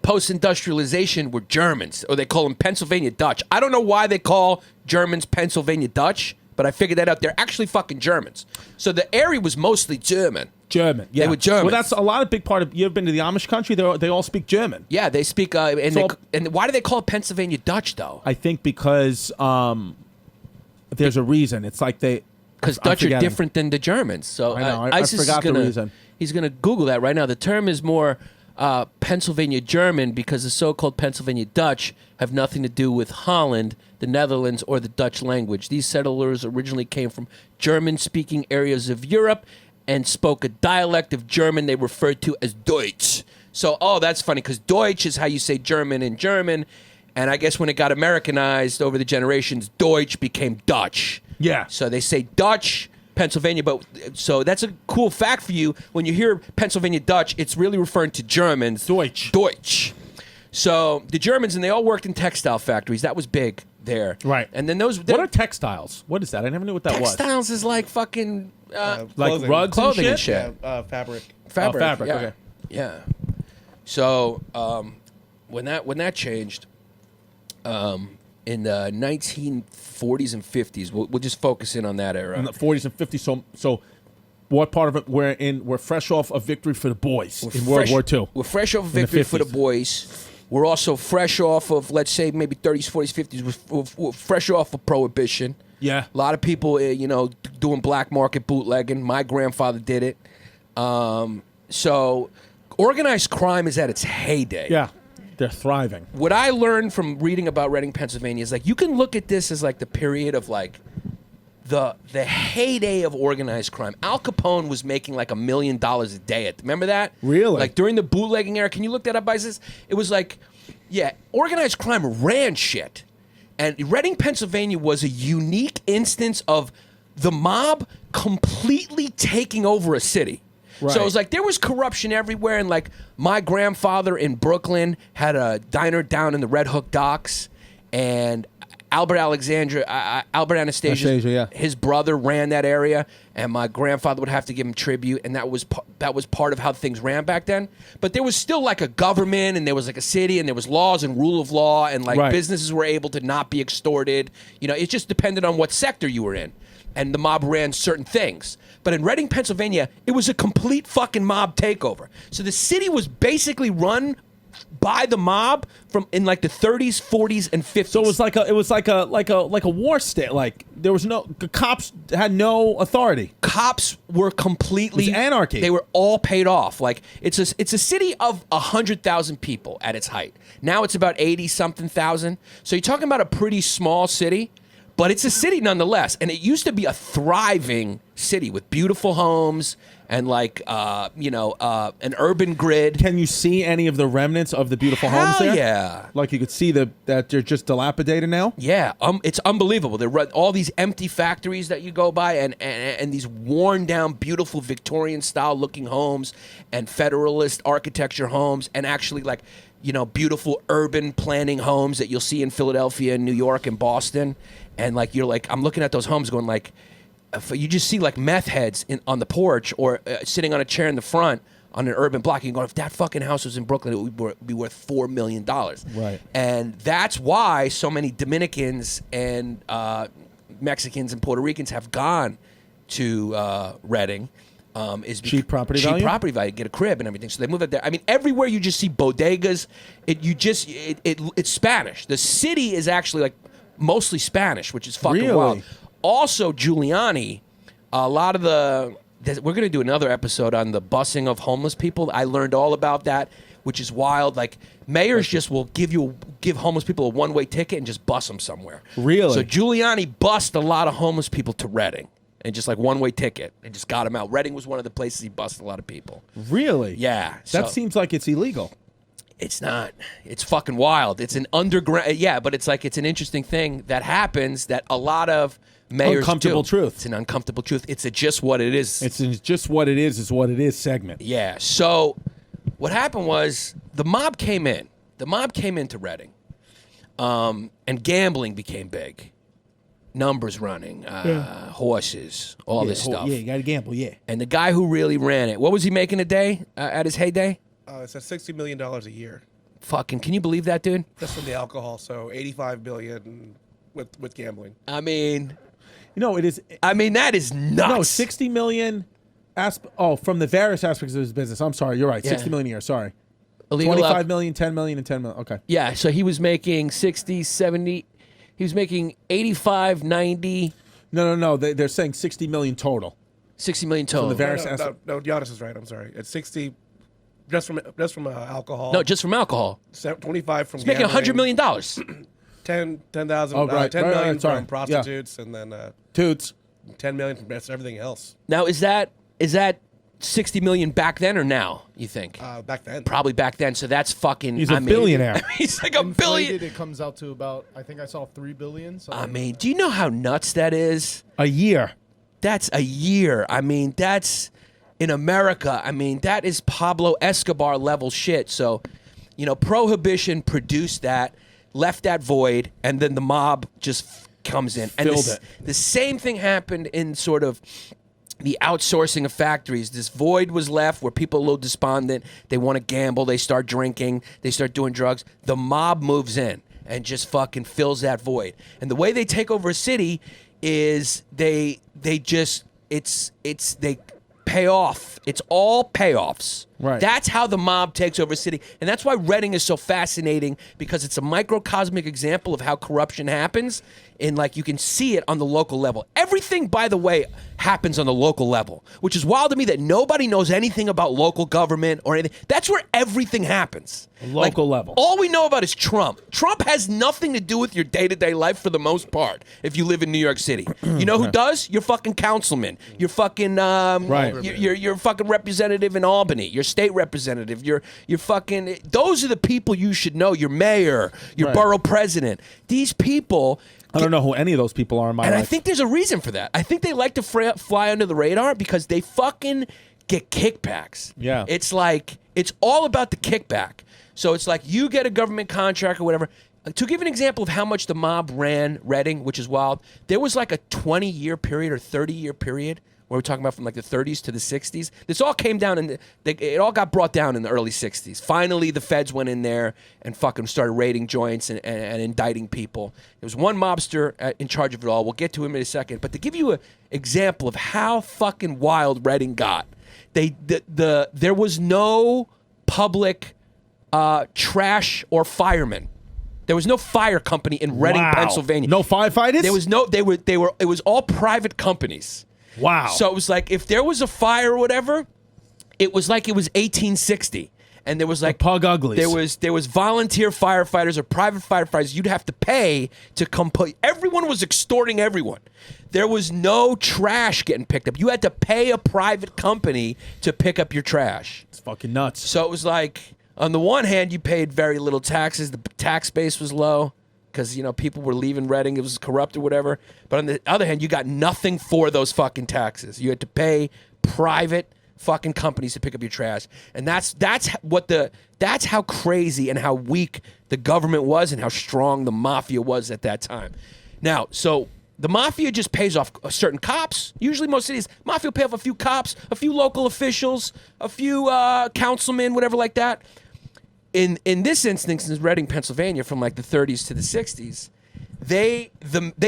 post-industrialization, were Germans, or they call them Pennsylvania Dutch. I don't know why they call Germans Pennsylvania Dutch, but I figured that out. They're actually fucking Germans. So the area was mostly German. German. Yeah. were Germans. Well, that's a lot of big part of. You ever been to the Amish country? They all speak German. Yeah, they speak. And why do they call it Pennsylvania Dutch though? I think because there's a reason. It's like Because I'm Dutch are forgetting. different than the Germans. So I know. I Isis is forgot the gonna, reason. He's going to Google that right now. The term is more Pennsylvania German because the so-called Pennsylvania Dutch have nothing to do with Holland, the Netherlands, or the Dutch language. These settlers originally came from German-speaking areas of Europe and spoke a dialect of German they referred to as Deutsch. So, that's funny because Deutsch is how you say German in German. And I guess when it got Americanized over the generations, Deutsch became Dutch. Yeah. So they say Dutch, Pennsylvania, but so that's a cool fact for you. When you hear Pennsylvania Dutch, it's really referring to Germans. Deutsch. Deutsch. So the Germans, and they all worked in textile factories. That was big there. Right. And then those What are textiles? What is that? I never knew what that was. textiles is like fucking Like Clothing. rugs clothing and and shit. shit. Yeah, fabric. fabric. fabric, Yeah. okay. Yeah. So when that changed, in the 1940s and 50s, we'll just focus in on that era. In the 40s and 50s. So what part of it we're fresh off a victory for the boys in World War II. We're fresh off of In the victory for the 50s. boys. We're also fresh off of, let's say, maybe 30s, 40s, 50s. We're fresh off of Prohibition. Yeah. A lot of people, doing black market bootlegging. My grandfather did it. So organized crime is at its heyday. Yeah. They're thriving. What I learned from reading about Reading, Pennsylvania is like you can look at this as like the period of like the heyday of organized crime. Al Capone was making like $1 million a day. Remember that? Really? Like during the bootlegging era. Can you look that up, Isis? It was like, yeah, organized crime ran shit. And Reading, Pennsylvania was a unique instance of the mob completely taking over a city. Right. So it was like there was corruption everywhere, and like my grandfather in Brooklyn had a diner down in the Red Hook docks, and Albert Anastasia, his brother ran that area, and my grandfather would have to give him tribute, and that was part of how things ran back then. But there was still like a government, and there was like a city, and there was laws and rule of law, and like businesses were able to not be extorted. You know, it just depended on what sector you were in, and the mob ran certain things. But in Reading, Pennsylvania, it was a complete fucking mob takeover. So the city was basically run by the mob from in like the 30s, 40s, and 50s. So it was like a war state. Like there was the cops had no authority. Cops were completely It was anarchy. They were all paid off. Like it's a city of 100,000 people at its height. Now it's about 80-something thousand. So you're talking about a pretty small city. But it's a city nonetheless, and it used to be a thriving city with beautiful homes and like an urban grid. Can you see any of the remnants of the beautiful homes there? Yeah, like you could see that they're just dilapidated now. Yeah, it's unbelievable. There are all these empty factories that you go by, and these worn down, beautiful Victorian style looking homes, and Federalist architecture homes, and actually like beautiful urban planning homes that you'll see in Philadelphia, New York, and Boston. And like I'm looking at those homes going like, you just see like meth heads on the porch or sitting on a chair in the front on an urban block. You can go, if that fucking house was in Brooklyn, it would be worth $4 million. Right. And that's why so many Dominicans and Mexicans and Puerto Ricans have gone to Reading. Is cheap property value? Cheap property value, get a crib and everything. So they move out there. I mean, everywhere you just see bodegas. It's Spanish. The city is actually like mostly Spanish, which is fucking really? wild. Also, Giuliani, a lot of we're going to do another episode on the busing of homeless people. I learned all about that, which is wild. Like mayors just will give homeless people a one-way ticket and just bus them somewhere. Really? So Giuliani bussed a lot of homeless people to Reading. And just like one-way ticket, and just got him out. Reading was one of the places he busted a lot of people. Really? Yeah. That seems like it's illegal. It's not. It's fucking wild. It's an underground. Yeah, but it's like it's an interesting thing that happens that a lot of mayors uncomfortable do. truth. It's an uncomfortable truth. It's a just what it is. It's just what it is what it is segment. Yeah. So what happened was the mob came in. The mob came into Reading, and gambling became big. Numbers running, horses, all this stuff. Yeah, you got to gamble, yeah. And the guy who really ran it, what was he making a day at his heyday? It's at $60 million a year. Fucking, can you believe that, dude? Just from the alcohol, so $85 billion with gambling. I mean, it is. I mean, that is nuts. No, 60 million. From the various aspects of his business. I'm sorry, you're right. Yeah. 60 million a year. Sorry. Illegal 25 million, 10 million, and 10 million. Okay. Yeah, so he was making 60, 70. He was making 85, 90. No. They're saying 60 million total. 60 million total. From the various No, Giannis is right. I'm sorry. It's 60 just from alcohol. No, just from alcohol. 25 from He's making $100 million. 10,000. Oh, right. 10 million sorry. from prostitutes, and then Toots. 10 million from everything else. Now, is that 60 million back then or now, you think? Back then. Probably back then. So that's fucking. He's a billionaire. He's like a billion. It comes out to about, I think I saw 3 billion. I mean, do you know how nuts that is? A year. That's a year. I mean, that's in America. I mean, that is Pablo Escobar level shit. So, Prohibition produced that, left that void, and then the mob just comes in. Filled it. The same thing happened in sort of the outsourcing of factories. This void was left where people are a little despondent. They want to gamble. They start drinking. They start doing drugs. The mob moves in and just fucking fills that void. And the way they take over a city is they pay off. It's all payoffs. Right. That's how the mob takes over a city. And that's why Reading is so fascinating, because it's a microcosmic example of how corruption happens. And like you can see it on the local level. Everything, by the way, happens on the local level, which is wild to me that nobody knows anything about local government or anything. That's where everything happens. Local level. All we know about is Trump. Trump has nothing to do with your day-to-day life for the most part if you live in New York City. You know who does? Your fucking councilman. Your fucking Right. Your fucking fucking representative in Albany, your state representative, your fucking. Those are the people you should know. Your mayor, your Right. borough president. These people. I don't know who any of those people are in my And life. I think there's a reason for that. I think they like to fly under the radar because they fucking get kickbacks. Yeah. It's like, it's all about the kickback. So it's like you get a government contract or whatever. To give an example of how much the mob ran Reading, which is wild, there was like a 20-year period or 30-year period where we're talking about from like the 30s to the 60s. This all came down and it all got brought down in the early 60s. Finally, the feds went in there and fucking started raiding joints and indicting people. There was one mobster in charge of it all. We'll get to him in a second. But to give you an example of how fucking wild Reading got, there was no public trash or firemen. There was no fire company in Reading, Wow. Pennsylvania. No firefighters? There was no. They were. It was all private companies. Wow. So it was like if there was a fire or whatever, it was like it was 1860, and there was like Pug Uglies. There was volunteer firefighters or private firefighters. You'd have to pay to come put. Everyone was extorting everyone. There was no trash getting picked up. You had to pay a private company to pick up your trash. It's fucking nuts. So it was like, on the one hand, you paid very little taxes. The tax base was low because, people were leaving Reading. It was corrupt or whatever. But on the other hand, you got nothing for those fucking taxes. You had to pay private fucking companies to pick up your trash. And that's how crazy and how weak the government was and how strong the mafia was at that time. Now, so the mafia just pays off certain cops. Usually most cities, mafia will pay off a few cops, a few local officials, a few councilmen, whatever like that. In this instance, in Reading, Pennsylvania, from like the 30s to the 60s, they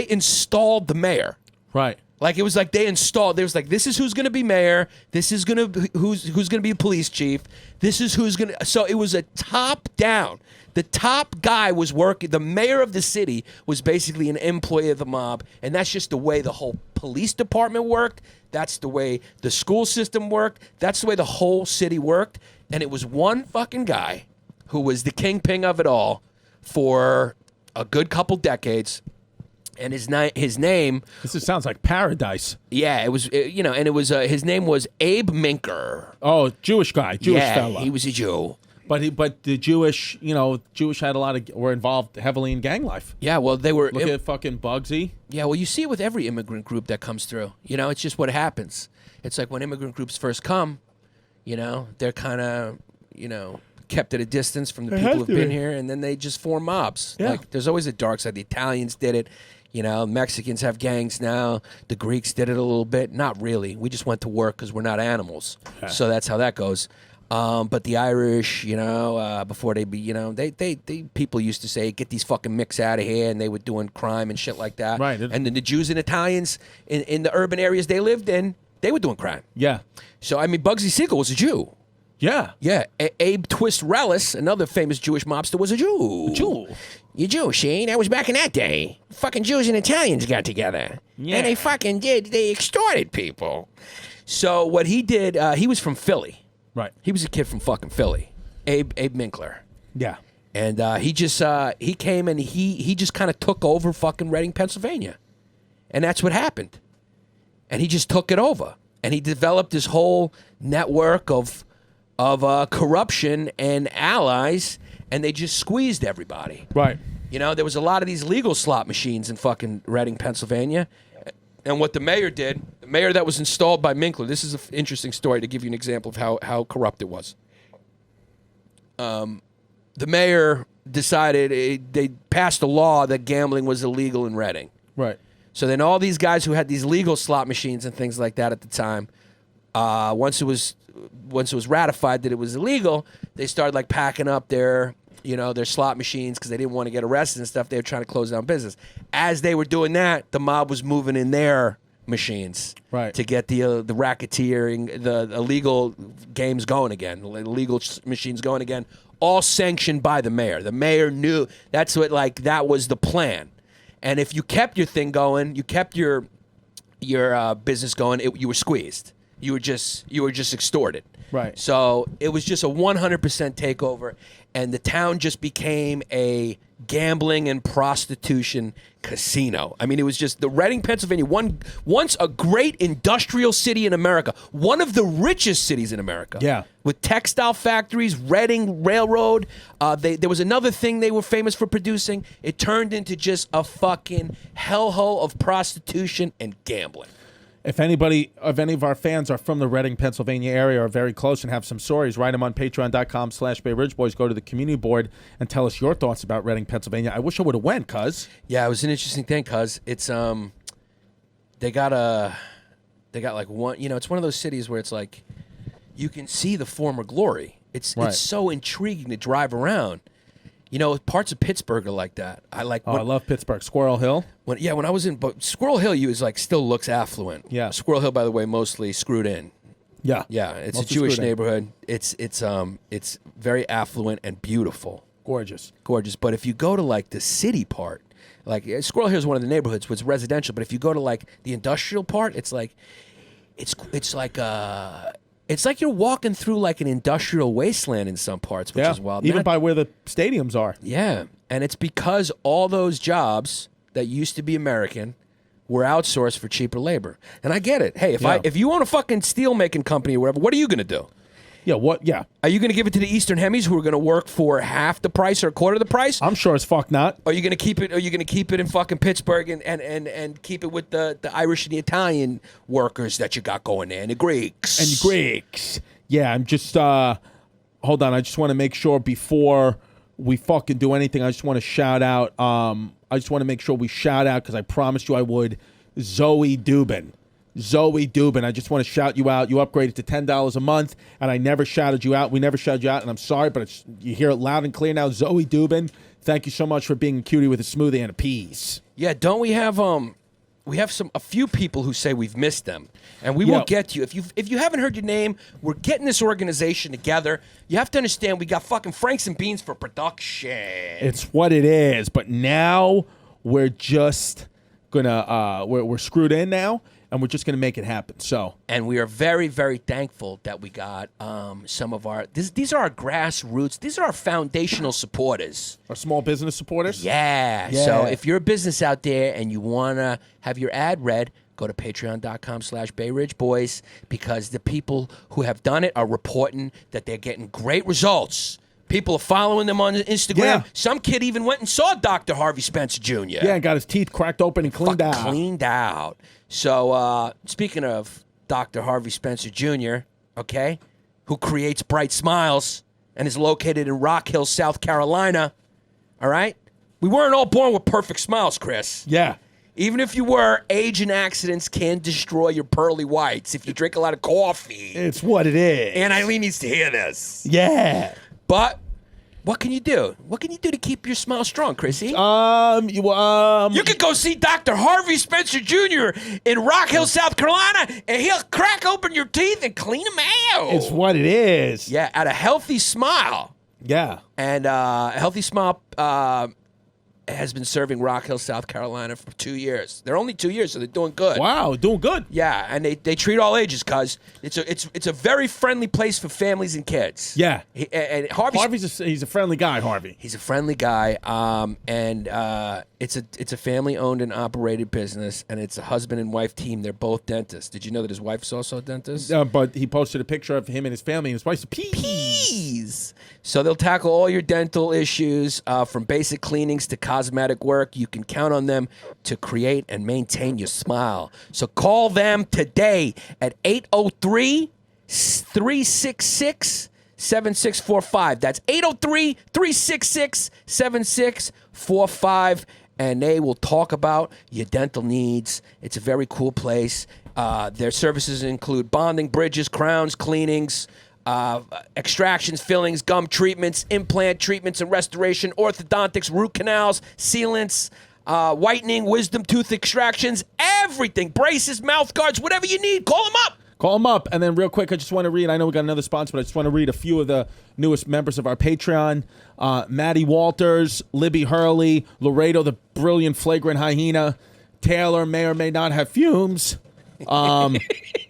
installed the mayor. Right. Like it was like they installed. There was like, this is who's going to be mayor. This is going to who's going to be police chief. This is who's going to. So it was a top down. The top guy was working. The mayor of the city was basically an employee of the mob, and that's just the way the whole police department worked. That's the way the school system worked. That's the way the whole city worked. And it was one fucking guy who was the kingpin of it all for a good couple decades. And his name. This sounds like paradise. Yeah, it was. And it was. His name was Abe Minker. Oh, Jewish guy, Jewish yeah, fella. he was a Jew. But the Jewish had a lot of were involved heavily in gang life. Yeah, well, they were. Look at fucking Bugsy. Yeah, well, you see it with every immigrant group that comes through. It's just what happens. It's like when immigrant groups first come, they're kind of, kept at a distance from the people who've been here, and then they just form mobs. Yeah. Like, there's always a dark side. The Italians did it. Mexicans have gangs now. The Greeks did it a little bit. Not really. We just went to work because we're not animals. So that's how that goes. But the Irish, before they be, they people used to say, get these fucking micks out of here, and they were doing crime and shit like that. Right. And then the Jews and Italians in the urban areas they lived in, they were doing crime. Yeah. So, Bugsy Siegel was a Jew. Yeah. Yeah. Abe Twist Relis, another famous Jewish mobster, was a Jew. Jew. You Jew, see? That was back in that day. Fucking Jews and Italians got together. Yeah. And they extorted people. So what he did, he was from Philly. Right. He was a kid from fucking Philly. Abe Minkler. Yeah. And he came and he just kind of took over fucking Reading, Pennsylvania. And that's what happened. And he just took it over. And he developed this whole network of corruption and allies, and they just squeezed everybody. Right. There was a lot of these legal slot machines in fucking Reading, Pennsylvania. And what the mayor did, the mayor that was installed by Minkler, this is an interesting story to give you an example of how corrupt it was. The mayor decided, they passed a law that gambling was illegal in Reading. Right. So then all these guys who had these legal slot machines and things like that at the time, once it was ratified that it was illegal, they started like packing up their slot machines because they didn't want to get arrested and stuff. They were trying to close down business. As they were doing that, the mob was moving in their machines to get the racketeering, the illegal games going again, the illegal machines going again, all sanctioned by the mayor. The mayor knew that was the plan. And if you kept your thing going, you kept your business going, you were squeezed. You were just extorted. Right. So it was just a 100% takeover, and the town just became a gambling and prostitution casino. I mean, it was just the Reading, Pennsylvania, once a great industrial city in America, one of the richest cities in America. Yeah. With textile factories, Reading Railroad. There was another thing they were famous for producing. It turned into just a fucking hellhole of prostitution and gambling. If any of our fans are from the Reading, Pennsylvania area or very close and have some stories, write them on patreon.com/Bay Ridge Boys. Go to the community board and tell us your thoughts about Reading, Pennsylvania. I wish I would have went, cuz. Yeah, it was an interesting thing, cuz it's they got like one, it's one of those cities where it's like you can see the former glory. It's so intriguing to drive around. Parts of Pittsburgh are like that. I love Pittsburgh. Squirrel Hill. When I was in, but Squirrel Hill, still looks affluent. Yeah. Squirrel Hill, by the way, mostly screwed in. Yeah. Yeah, it's Mostly a Jewish screwed in. neighborhood. It's very affluent and beautiful. Gorgeous. But if you go to like the city part, like Squirrel Hill is one of the neighborhoods where it's residential. But if you go to like the industrial part, it's like you're walking through like an industrial wasteland in some parts, which is wild. Even by where the stadiums are. Yeah, and it's because all those jobs that used to be American were outsourced for cheaper labor. And I get it. Hey, if you own a fucking steel making company or whatever, what are you going to do? Yeah, what? Yeah. Are you going to give it to the Eastern Hemis who are going to work for half the price or a quarter of the price? I'm sure as fuck not. Are you going to keep it? Are you going to keep it in fucking Pittsburgh and keep it with the Irish and the Italian workers that you got going there and the Greeks? Yeah, I'm just hold on. I just want to make sure before we fucking do anything. I just want to shout out. I just want to make sure we shout out because I promised you I would. Zoe Dubin. I just want to shout you out. You upgraded to $10 a month, and I never shouted you out. We never shouted you out, and I'm sorry, but you hear it loud and clear now. Zoe Dubin, thank you so much for being a cutie with a smoothie and a piece. Yeah, don't we have a few people who say we've missed them, and we will get to you. If you haven't heard your name, we're getting this organization together. You have to understand we got fucking Franks and Beans for production. It's what it is, but now we're just gonna we're screwed in now. And we're just going to make it happen. And we are very, very thankful that we got some of our. These are our grassroots. These are our foundational supporters. Our small business supporters. Yeah. So if you're a business out there and you want to have your ad read, go to patreon.com/Bay Ridge Boys because the people who have done it are reporting that they're getting great results. People are following them on Instagram. Yeah. Some kid even went and saw Dr. Harvey Spencer Jr. Yeah, and got his teeth cracked open and cleaned out. Cleaned out. So, speaking of Dr. Harvey Spencer Jr., okay, who creates bright smiles and is located in Rock Hill, South Carolina, all right? We weren't all born with perfect smiles, Chris. Yeah. Even if you were, age and accidents can destroy your pearly whites if you drink a lot of coffee. It's what it is. And Eileen needs to hear this. Yeah. But what can you do? What can you do to keep your smile strong, Chrissy? You could go see Dr. Harvey Spencer Jr. in Rock Hill, South Carolina, and he'll crack open your teeth and clean them out. It's what it is. Yeah, at a Healthy Smile. Yeah. And a Healthy Smile has been serving Rock Hill, South Carolina for 2 years. They're only 2 years, so they're doing good. Wow, doing good. Yeah, and they treat all ages, cuz it's a very friendly place for families and kids. Yeah. And He's a friendly guy, Harvey. He's a friendly guy, and it's a family-owned and operated business, and it's a husband and wife team. They're both dentists. Did you know that his wife's also a dentist? But he posted a picture of him and his family and his wife's peas. So they'll tackle all your dental issues, from basic cleanings to cosmetic work. You can count on them to create and maintain your smile. So call them today at 803-366-7645. That's 803-366-7645. And they will talk about your dental needs. It's a very cool place. Their services include bonding, bridges, crowns, cleanings, extractions, fillings, gum treatments, implant treatments and restoration, orthodontics, root canals, sealants, whitening, wisdom tooth extractions, everything, braces, mouth guards, whatever you need. Call them up. Call them up. And then real quick, I just want to read, I know we got another sponsor, but I just want to read a few of the newest members of our Patreon. Maddie Walters, Libby Hurley, Laredo, the brilliant flagrant hyena, Taylor may or may not have fumes,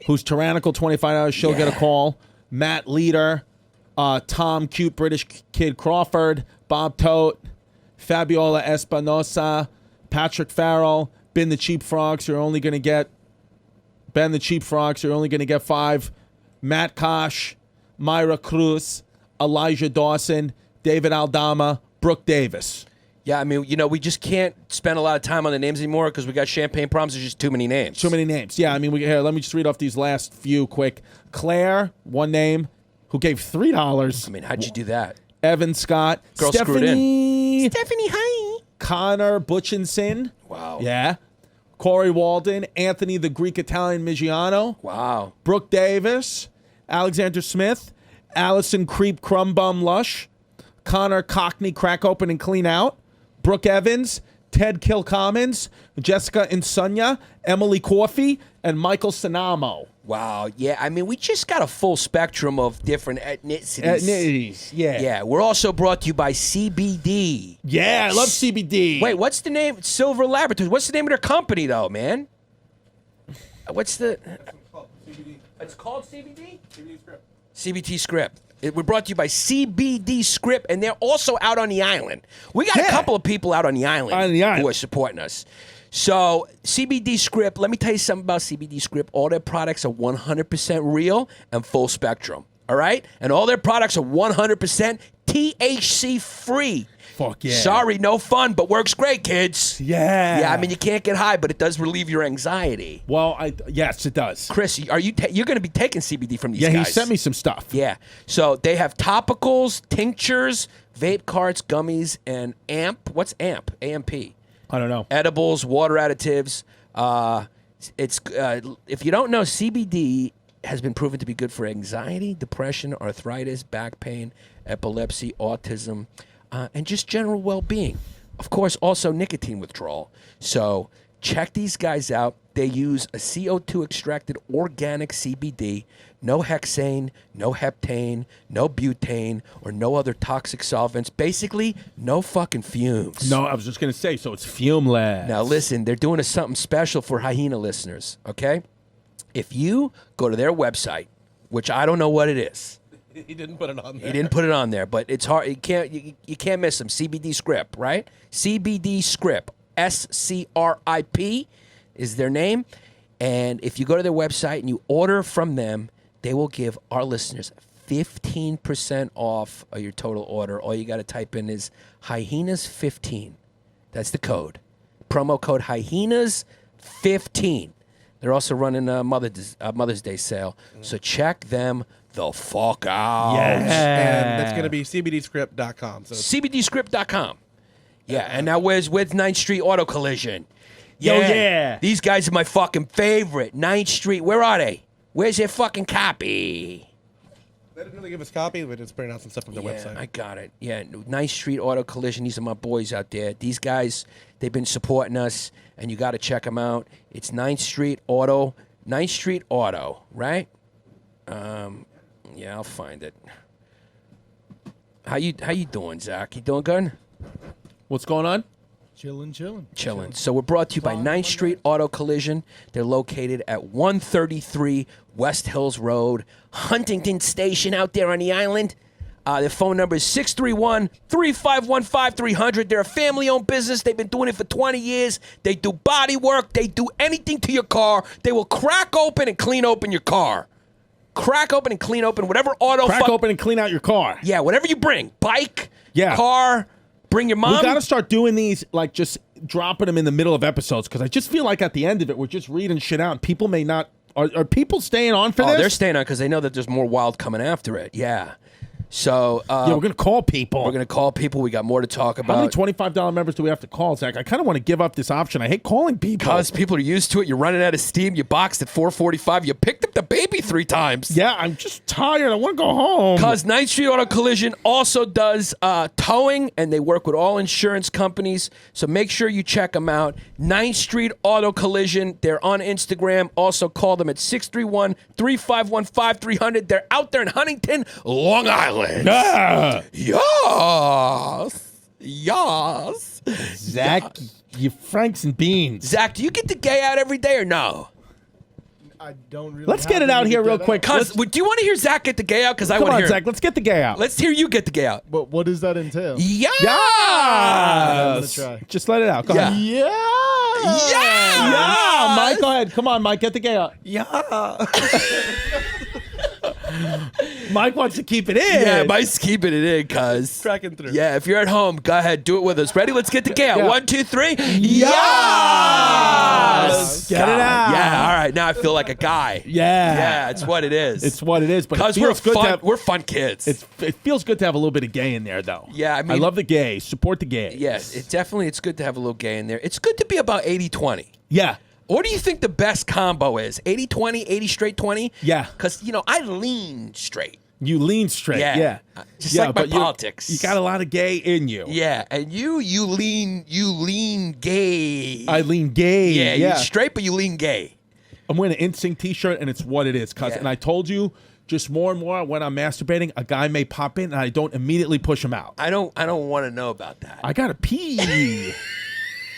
who's tyrannical, $25, she'll get a call. Matt Leader, Tom, cute British kid Crawford, Bob Tote, Fabiola Espinosa, Patrick Farrell, Ben the Cheap Frogs. You're only going to get 5. Matt Kosh, Myra Cruz, Elijah Dawson, David Aldama, Brooke Davis. Yeah, I mean, we just can't spend a lot of time on the names anymore because we got champagne problems. There's just too many names. Too many names. Yeah, I mean, let me just read off these last few quick. Claire, one name, who gave $3. I mean, how'd you do that? Evan Scott. Girl screwed Stephanie. Stephanie, hi. Connor Butchinson. Wow. Yeah. Corey Walden. Anthony the Greek-Italian Migiano. Wow. Brooke Davis. Alexander Smith. Allison Creep Crumbum Lush. Connor Cockney Crack Open and Clean Out. Brooke Evans. Ted Kilcommons. Jessica Insunya. Emily Coffey. And Michael Sanamo. Wow. Yeah, I mean, we just got a full spectrum of different ethnicities. Yeah. Yeah, we're also brought to you by CBD. Yeah, I love CBD. Wait, what's the name? Silver Laboratories. What's the name of their company, though, man? What's the... It's called CBD? CBD Script. CBT Script. We're brought to you by CBD Script, and they're also out on the island. We got a couple of people out on the island who are supporting us. So, CBD Script, let me tell you something about CBD Script. All their products are 100% real and full spectrum, all right? And all their products are 100% THC free. Fuck yeah. Sorry, no fun, but works great, kids. Yeah. Yeah, I mean, you can't get high, but it does relieve your anxiety. Well, yes, it does. Chris, you're going to be taking CBD from these guys. Yeah, he sent me some stuff. Yeah. So they have topicals, tinctures, vape carts, gummies, and AMP. What's AMP? AMP. I don't know. Edibles, water additives. If you don't know, CBD has been proven to be good for anxiety, depression, arthritis, back pain, epilepsy, autism, and just general well-being. Of course, also nicotine withdrawal. So check these guys out. They use a CO2 extracted organic CBD, no hexane, no heptane, no butane, or no other toxic solvents. Basically, no fucking fumes. No, I was just going to say, so it's fumeless. Now listen, they're doing something special for Hyena listeners, okay? If you go to their website, which I don't know what it is. He didn't put it on there. He didn't put it on there, but it's hard. You can't miss them. CBD Script, right? CBD Script, SCRIP is their name. And if you go to their website and you order from them, they will give our listeners 15% off of your total order. All you got to type in is Hyenas15. That's the code. Promo code Hyenas15. They're also running a Mother's Day sale. So check them the fuck out. And that's going to be cbdscript.com. So cbdscript.com. Yeah, and now where's with 9th Street Auto Collision? Yo, yeah. These guys are my fucking favorite. 9th Street, where are they? Where's their fucking copy? they didn't really give us copy. We're just printing out some stuff from their website. I got it. Yeah, 9th Street Auto Collision. These are my boys out there. These guys, they've been supporting us, and you got to check them out. It's 9th Street Auto. 9th Street Auto, right? Yeah, I'll find it. How you doing, Zach? You doing good? What's going on? Chilling. So we're brought to you by 9th Street Auto Collision. They're located at 133 West Hills Road, Huntington Station out there on the island. Their phone number is 631-351-5300. They're a family-owned business. They've been doing it for 20 years. They do body work. They do anything to your car. They will crack open and clean open your car. Crack open and clean open whatever auto. Crack open and clean out your car. Yeah, whatever you bring. Bike, Yeah. car, bring your mom. We got to start doing these, like just dropping them in the middle of episodes, because I just feel like at the end of it, we're just reading shit out, and people may not. Are people staying on for this? They're staying on because they know that there's more wild coming after it. Yeah. So Yeah, we're gonna call people. We're gonna call people. We got more to talk How many about. $25 members do we have to call, Zach? I kind of want to give up this option. I hate calling people. Because people are used to it. You're running out of steam. You boxed at 4:45. You picked up the baby 3 times. Yeah, I'm just tired. I want to go home. Because 9th Street Auto Collision also does towing, and they work with all insurance companies. So make sure you check them out. 9th Street Auto Collision. They're on Instagram. Also call them at 631-351-5300. They're out there in Huntington, Long Island. Ah, Yes. Zach, you Franks and beans. Zach, do you get the gay out every day or no? I don't really. Let's have get it out any here to real get quick. out. Do you want to hear Zach get the gay out? Because I Come want to on, hear. Zach. Let's get the gay out. Let's hear you get the gay out. But what does that entail? Yes. Yes. Yes. Try. Just let it out. Go Yeah. ahead. Yeah. Yeah, Mike, go ahead. Come on, Mike, get the gay out. Yeah. Mike wants to keep it in. Yeah, Mike's keeping it in, cuz. Cracking through. Yeah, if you're at home, go ahead, do it with us. Ready? Let's get the gay out. Yeah. 1, 2, 3. Yes! Get it out. Yeah, all right. Now I feel like a guy. Yeah. Yeah, it's what it is. It's what it is, but it because feels good to have, we're fun kids. it feels good to have a little bit of gay in there, though. Yeah, I mean- love the gay. Support the gay. yes, it's good to have a little gay in there. It's good to be about 80-20. Yeah. What do you think the best combo is? 80-20, 80 straight 20? Yeah. Because, I lean straight. You lean straight. Yeah. Yeah. Just like my but politics. You got a lot of gay in you. Yeah, and you lean gay. I lean gay. yeah, Yeah. you're straight, but you lean gay. I'm wearing an NSYNC t-shirt, and it's what it is, cuz. Yeah. And I told you, just more and more when I'm masturbating, a guy may pop in, and I don't immediately push him out. I don't want to know about that. I gotta pee.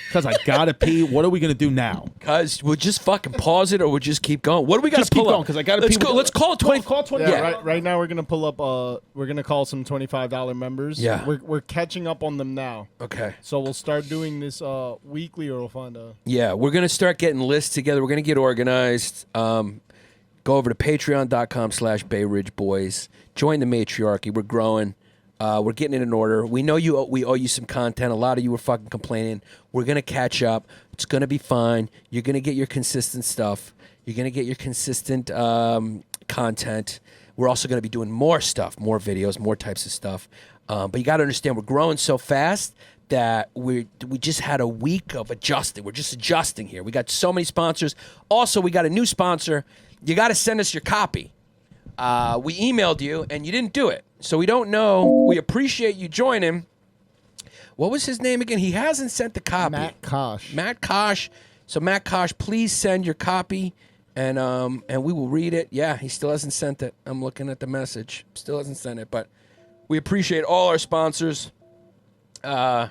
Because I gotta pee. What are we gonna do now? Cause we'll just fucking pause it, or we'll just keep going. What do we got to Just keep pull going, up? 'cause I gotta Let's pee. go. Let's call it 20. Call 20. Yeah, Yeah. Right now we're gonna pull up. We're gonna call some $25 members. Yeah. We're catching up on them now. Okay. So we'll start doing this weekly, or we'll find a. Yeah, we're gonna start getting lists together. We're gonna get organized. Go over to patreon.com/Bay Ridge Boys. Join the matriarchy. We're growing. We're getting it in order. We know we owe you some content. A lot of you were fucking complaining. We're gonna catch up. It's gonna be fine. You're gonna get your consistent stuff. You're gonna get your consistent content. We're also gonna be doing more stuff, more videos, more types of stuff. But you got to understand, we're growing so fast that we just had a week of adjusting. We're just adjusting here. We got so many sponsors. Also, we got a new sponsor. You got to send us your copy. We emailed you, and you didn't do it. So we don't know. We appreciate you joining. What was his name again? He hasn't sent the copy. Matt Kosh. Matt Kosh. So Matt Kosh, please send your copy, and we will read it. Yeah, he still hasn't sent it. I'm looking at the message. Still hasn't sent it, but we appreciate all our sponsors. A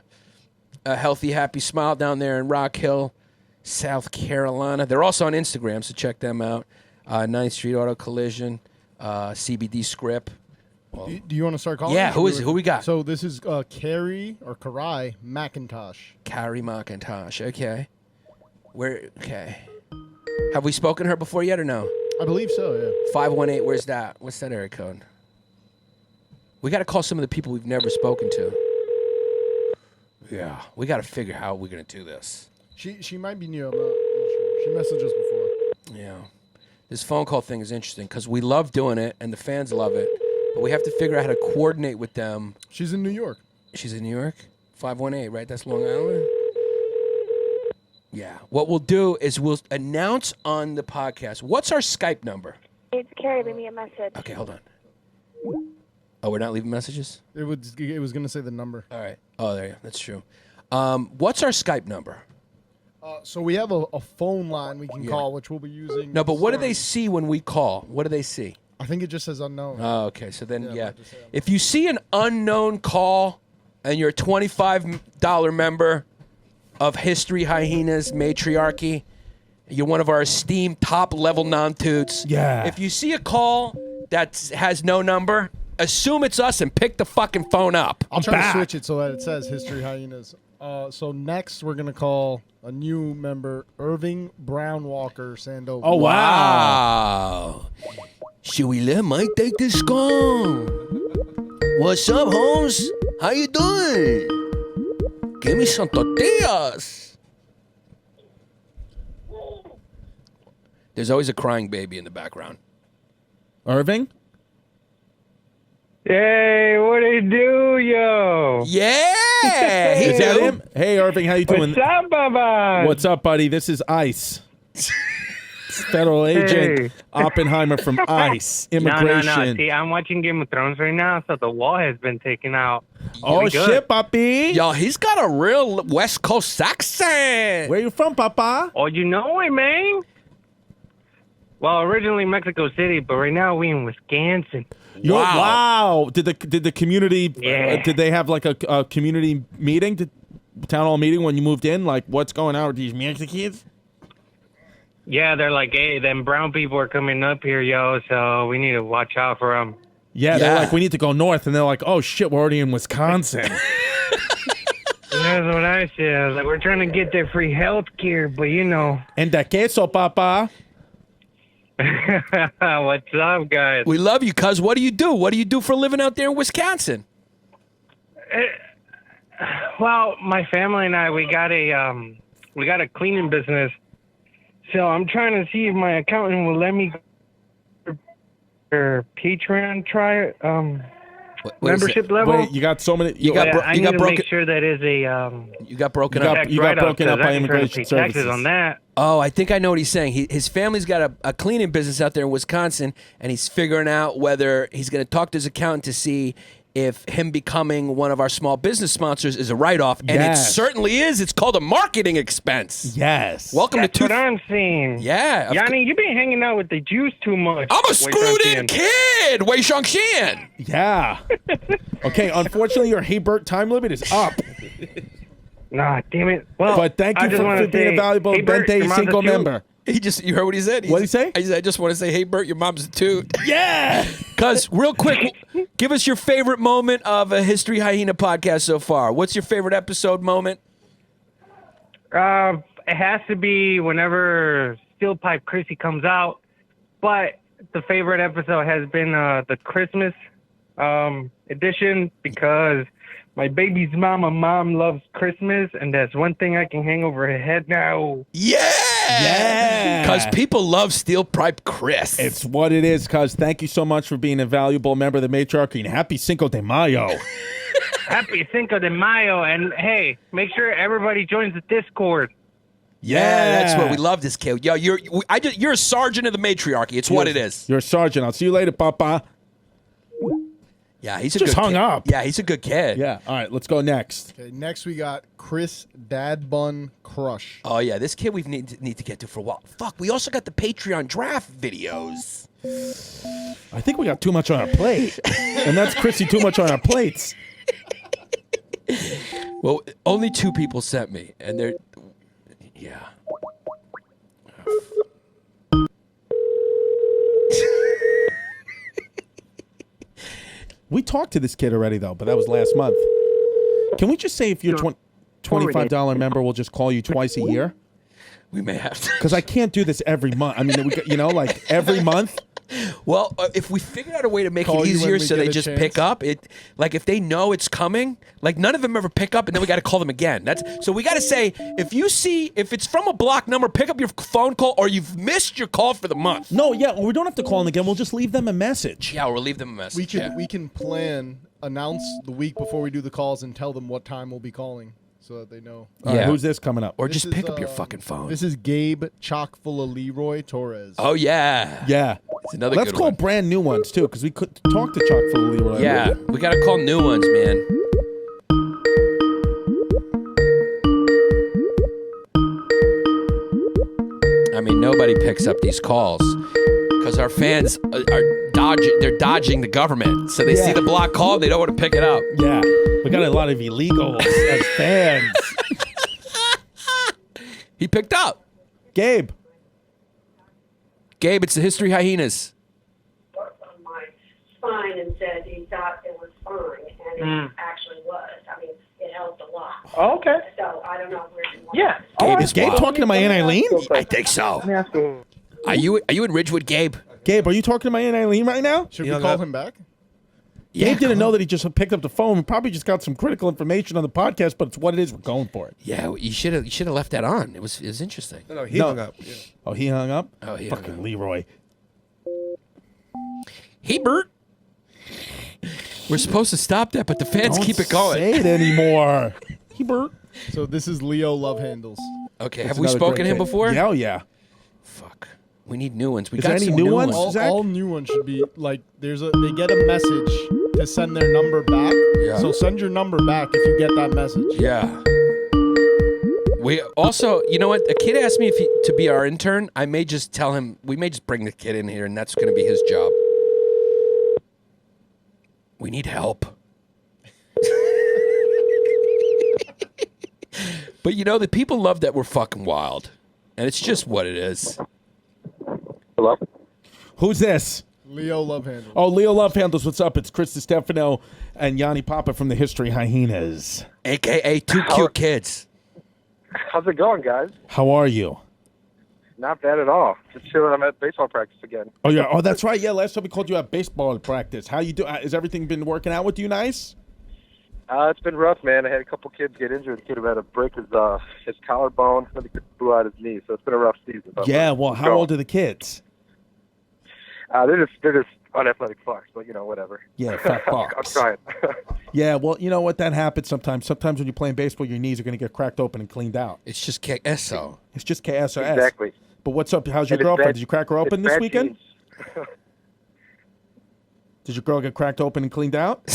Healthy Happy Smile down there in Rock Hill, South Carolina. They're also on Instagram, so check them out. 9th Street Auto Collision, CBD Script. Do you want to start calling? Yeah, us, who or is it? Who we got? So this is Carrie McIntosh. Carrie McIntosh. Okay. Okay. Have we spoken to her before yet or no? I believe so. Yeah. 518. Where's that? What's that area code? We got to call some of the people we've never spoken to. Yeah, we got to figure how we're gonna do this. She might be new. I'm not sure. She messaged us before. Yeah, this phone call thing is interesting because we love doing it and the fans love it, but we have to figure out how to coordinate with them. She's in New York. She's in New York. 518, right? That's Long Island. Yeah. What we'll do is we'll announce on the podcast. What's our Skype number? It's Carrie, leave me a message. Okay, hold on. Oh, we're not leaving messages? It was gonna say the number. All right. Oh, there you go. That's true. What's our Skype number? So we have a phone line we can call, which we'll be using. No, but what do they see when we call? What do they see? I think it just says unknown. Oh, okay. So then, yeah. might just say unknown. If you see an unknown call and you're a $25 member of History Hyenas Matriarchy, you're one of our esteemed top-level non-toots. Yeah. If you see a call that has no number, assume it's us and pick the fucking phone up. I'll try back. to switch it so that it says History Hyenas. So next we're gonna call a new member, Irving Brown Walker Sandoval. Oh, wow. Should we let Mike take this call? What's up, Holmes? How you doing? Give me some tortillas. There's always a crying baby in the background. Irving? Hey, what do you do, yo? Yeah! Is that him? Hey, Irving, how you doing? What's up, Baba? What's up, buddy? This is ICE. Federal agent Hey. Oppenheimer from ICE. Immigration. No. See, I'm watching Game of Thrones right now, so the wall has been taken out. Oh, We good. shit, papi. Yo, he's got a real West Coast accent. Where you from, papa? Oh, you know it, man? Well, originally Mexico City, but right now we in Wisconsin. Wow. Did the community, Yeah. did they have like a community meeting, town hall meeting when you moved in? Like, what's going on with these Mexicans? Yeah, they're like, hey, them brown people are coming up here, yo, so we need to watch out for them. Yeah, they're Yeah. like, we need to go north. And they're like, oh, shit, we're already in Wisconsin. That's what I said. Like, we're trying to get their free health care, but you know. And the queso, papa. What's up, guys? We love you, cuz. What do you do? What do you do for a living out there in Wisconsin? Well, my family and I, we got a cleaning business. So I'm trying to see if my accountant will let me or Patreon try membership level. Wait, you got so many. I need to make sure that is a you got broken up. You got broken up by immigration services. Taxes on that. Oh, I think I know what he's saying. His family's got a cleaning business out there in Wisconsin, and he's figuring out whether he's going to talk to his accountant to see if him becoming one of our small business sponsors is a write-off. And it certainly is. It's called a marketing expense. Yes. Welcome That's to what I'm seeing. Yeah. Yanni, you've been hanging out with the Jews too much. I'm a screwed-in kid. Wei Xiangxian. Yeah. Okay, unfortunately, your Hey Bert time limit is up. Nah, damn it. Well, But thank you for being a valuable Bente Cinco member. You heard what he said? What'd he say? He said, I just want to say, hey, Bert, your mom's a toot. Yeah. Cuz, real quick, give us your favorite moment of a History Hyena podcast so far. What's your favorite episode moment? It has to be whenever Steel Pipe Chrissy comes out. But the favorite episode has been the Christmas edition because my baby's mom loves Christmas, and that's one thing I can hang over her head now. Yeah! Yeah. Because people love Steel Pipe Chris. It's what it is, cuz. Thank you so much for being a valuable member of the Matriarchy, and happy Cinco de Mayo. Happy Cinco de Mayo, and hey, make sure everybody joins the Discord. Yeah, that's what we love this kid. Yo, you're a sergeant of the matriarchy. It's what it is. You're a sergeant. I'll see you later, papa. Yeah, he's a Just good hung kid. up. Yeah, he's a good kid. Yeah. All right, let's go next. Okay, next we got Chris Dad Bun Crush. Oh, yeah, this kid we need to get to for a while. Fuck, we also got the Patreon draft videos. I think we got too much on our plate. And that's Chrissy too much on our plates. Well, only 2 people sent me, and they're... Yeah. We talked to this kid already, though, but that was last month. Can we just say if you're $25 member, we'll just call you twice a year? We may have to. Because I can't do this every month. I mean, like every month. Well, if we figured out a way to make Call it you when easier we so get they a just chance. pick up, like if they know it's coming, like none of them ever pick up, and then we got to call them again. So we got to say if it's from a block number, pick up your phone call, or you've missed your call for the month. No, yeah, we don't have to call them again. We'll just leave them a message. Yeah, we'll leave them a message. We can announce the week before we do the calls and tell them what time we'll be calling so that they know. All right, who's this coming up? Or This just pick is, up your fucking phone. This is Gabe chock full of Leroy Torres. Oh yeah, Yeah. it's another. Let's good call one. brand new ones, too, because we could talk to Chuck for Leroy. Yeah, we got to call new ones, man. I mean, nobody picks up these calls because our fans are dodging. They're dodging the government, so they see the block call. They don't want to pick it up. Yeah. We got a lot of illegals as fans. He picked up. Gabe. Gabe, it's the History Hyenas. On my spine and said he thought it was fine, and it actually was. I mean, it helped a lot. Oh, okay. So I don't know where you want. Yeah. Is Gabe talking to my Aunt Eileen? I think so. Are you in Ridgewood, Gabe? Gabe, are you talking to my Aunt Eileen right now? Should we call him back? Gabe didn't know that he just picked up the phone. He probably just got some critical information on the podcast, but it's what it is. We're going for it. Yeah, you should have left that on. It was interesting. No, he hung up. Yeah. Oh, he hung up? Oh, he hung Fucking up. Leroy. Hey, Bert. We're supposed to stop that, but the fans Don't keep it going. say it anymore. He Bert. So this is Leo Love Handles. Okay, That's have we another spoken great to him kid. before? Yeah, oh, yeah. Fuck. We need new ones. We Is got there any some new new ones? ones. Zach? All new ones should be like they get a message to send their number back. Yeah. So send your number back if you get that message. Yeah. We also, you know what? A kid asked me to be our intern. I may just tell him, we may just bring the kid in here, and that's going to be his job. We need help. But you know, the people love that we're fucking wild. And it's just what it is. Hello? Who's this? Leo Love Handle. Oh, Leo Love Handles, what's up? It's Chris Stefano and Yanni Papa from the History Hyenas. AKA two cute kids. How's it going, guys? How are you? Not bad at all. Just chilling. I'm at baseball practice again. Oh, yeah. Oh, that's right. Yeah, last time we called you at baseball practice. How you do? Has everything been working out with you nice? It's been rough, man. I had a couple kids get injured. The kid who had to break his collarbone. Another kid blew out his knee. So it's been a rough season. But Yeah, well, how old are the kids? They're just unathletic fucks, but whatever. Yeah, fat I'm fucks. trying. Yeah, well, you know what? That happens sometimes. Sometimes when you're playing baseball, your knees are going to get cracked open and cleaned out. It's just KSO. It's just KSRS. Exactly. But what's up? How's your And it's girlfriend? bad- Did you crack her open it's this bad weekend? genes. Did your girl get cracked open and cleaned out?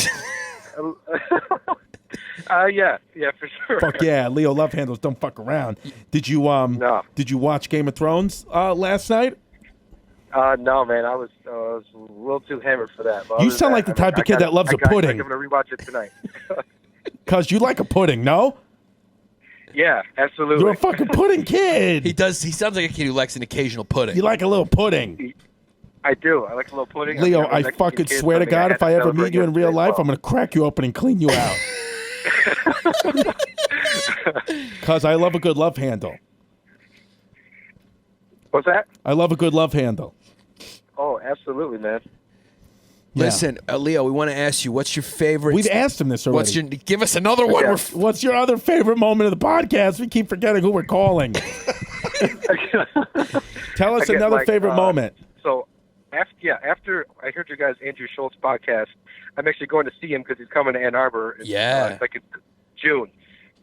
Yeah, for sure. Fuck yeah, Leo Love Handles don't fuck around. Did you No. Did you watch Game of Thrones last night? No, man. I was a little too hammered for that. But You other than sound like that, the type of kid that loves a pudding. I'm going to rewatch it tonight. Cause you like a pudding, no? Yeah, absolutely. You're a fucking pudding kid. He does. He sounds like a kid who likes an occasional pudding. You like a little pudding. I do. I like a little pudding. Leo, I'm I Mexican fucking kid, swear to something God, had if I ever celebrate meet you in real yesterday life, as I'm gonna crack you open and clean you out. Cause I love a good love handle. What's that? I love a good love handle. Oh, absolutely, man. Yeah. Listen, Leo, we want to ask you, what's your favorite? We've asked him this already. What's your? Give us another one. Yeah. What's your other favorite moment of the podcast? We keep forgetting who we're calling. Tell us I get, another favorite moment. So, after I heard your guys' Andrew Schultz podcast, I'm actually going to see him because he's coming to Ann Arbor. Yeah. It's like in June.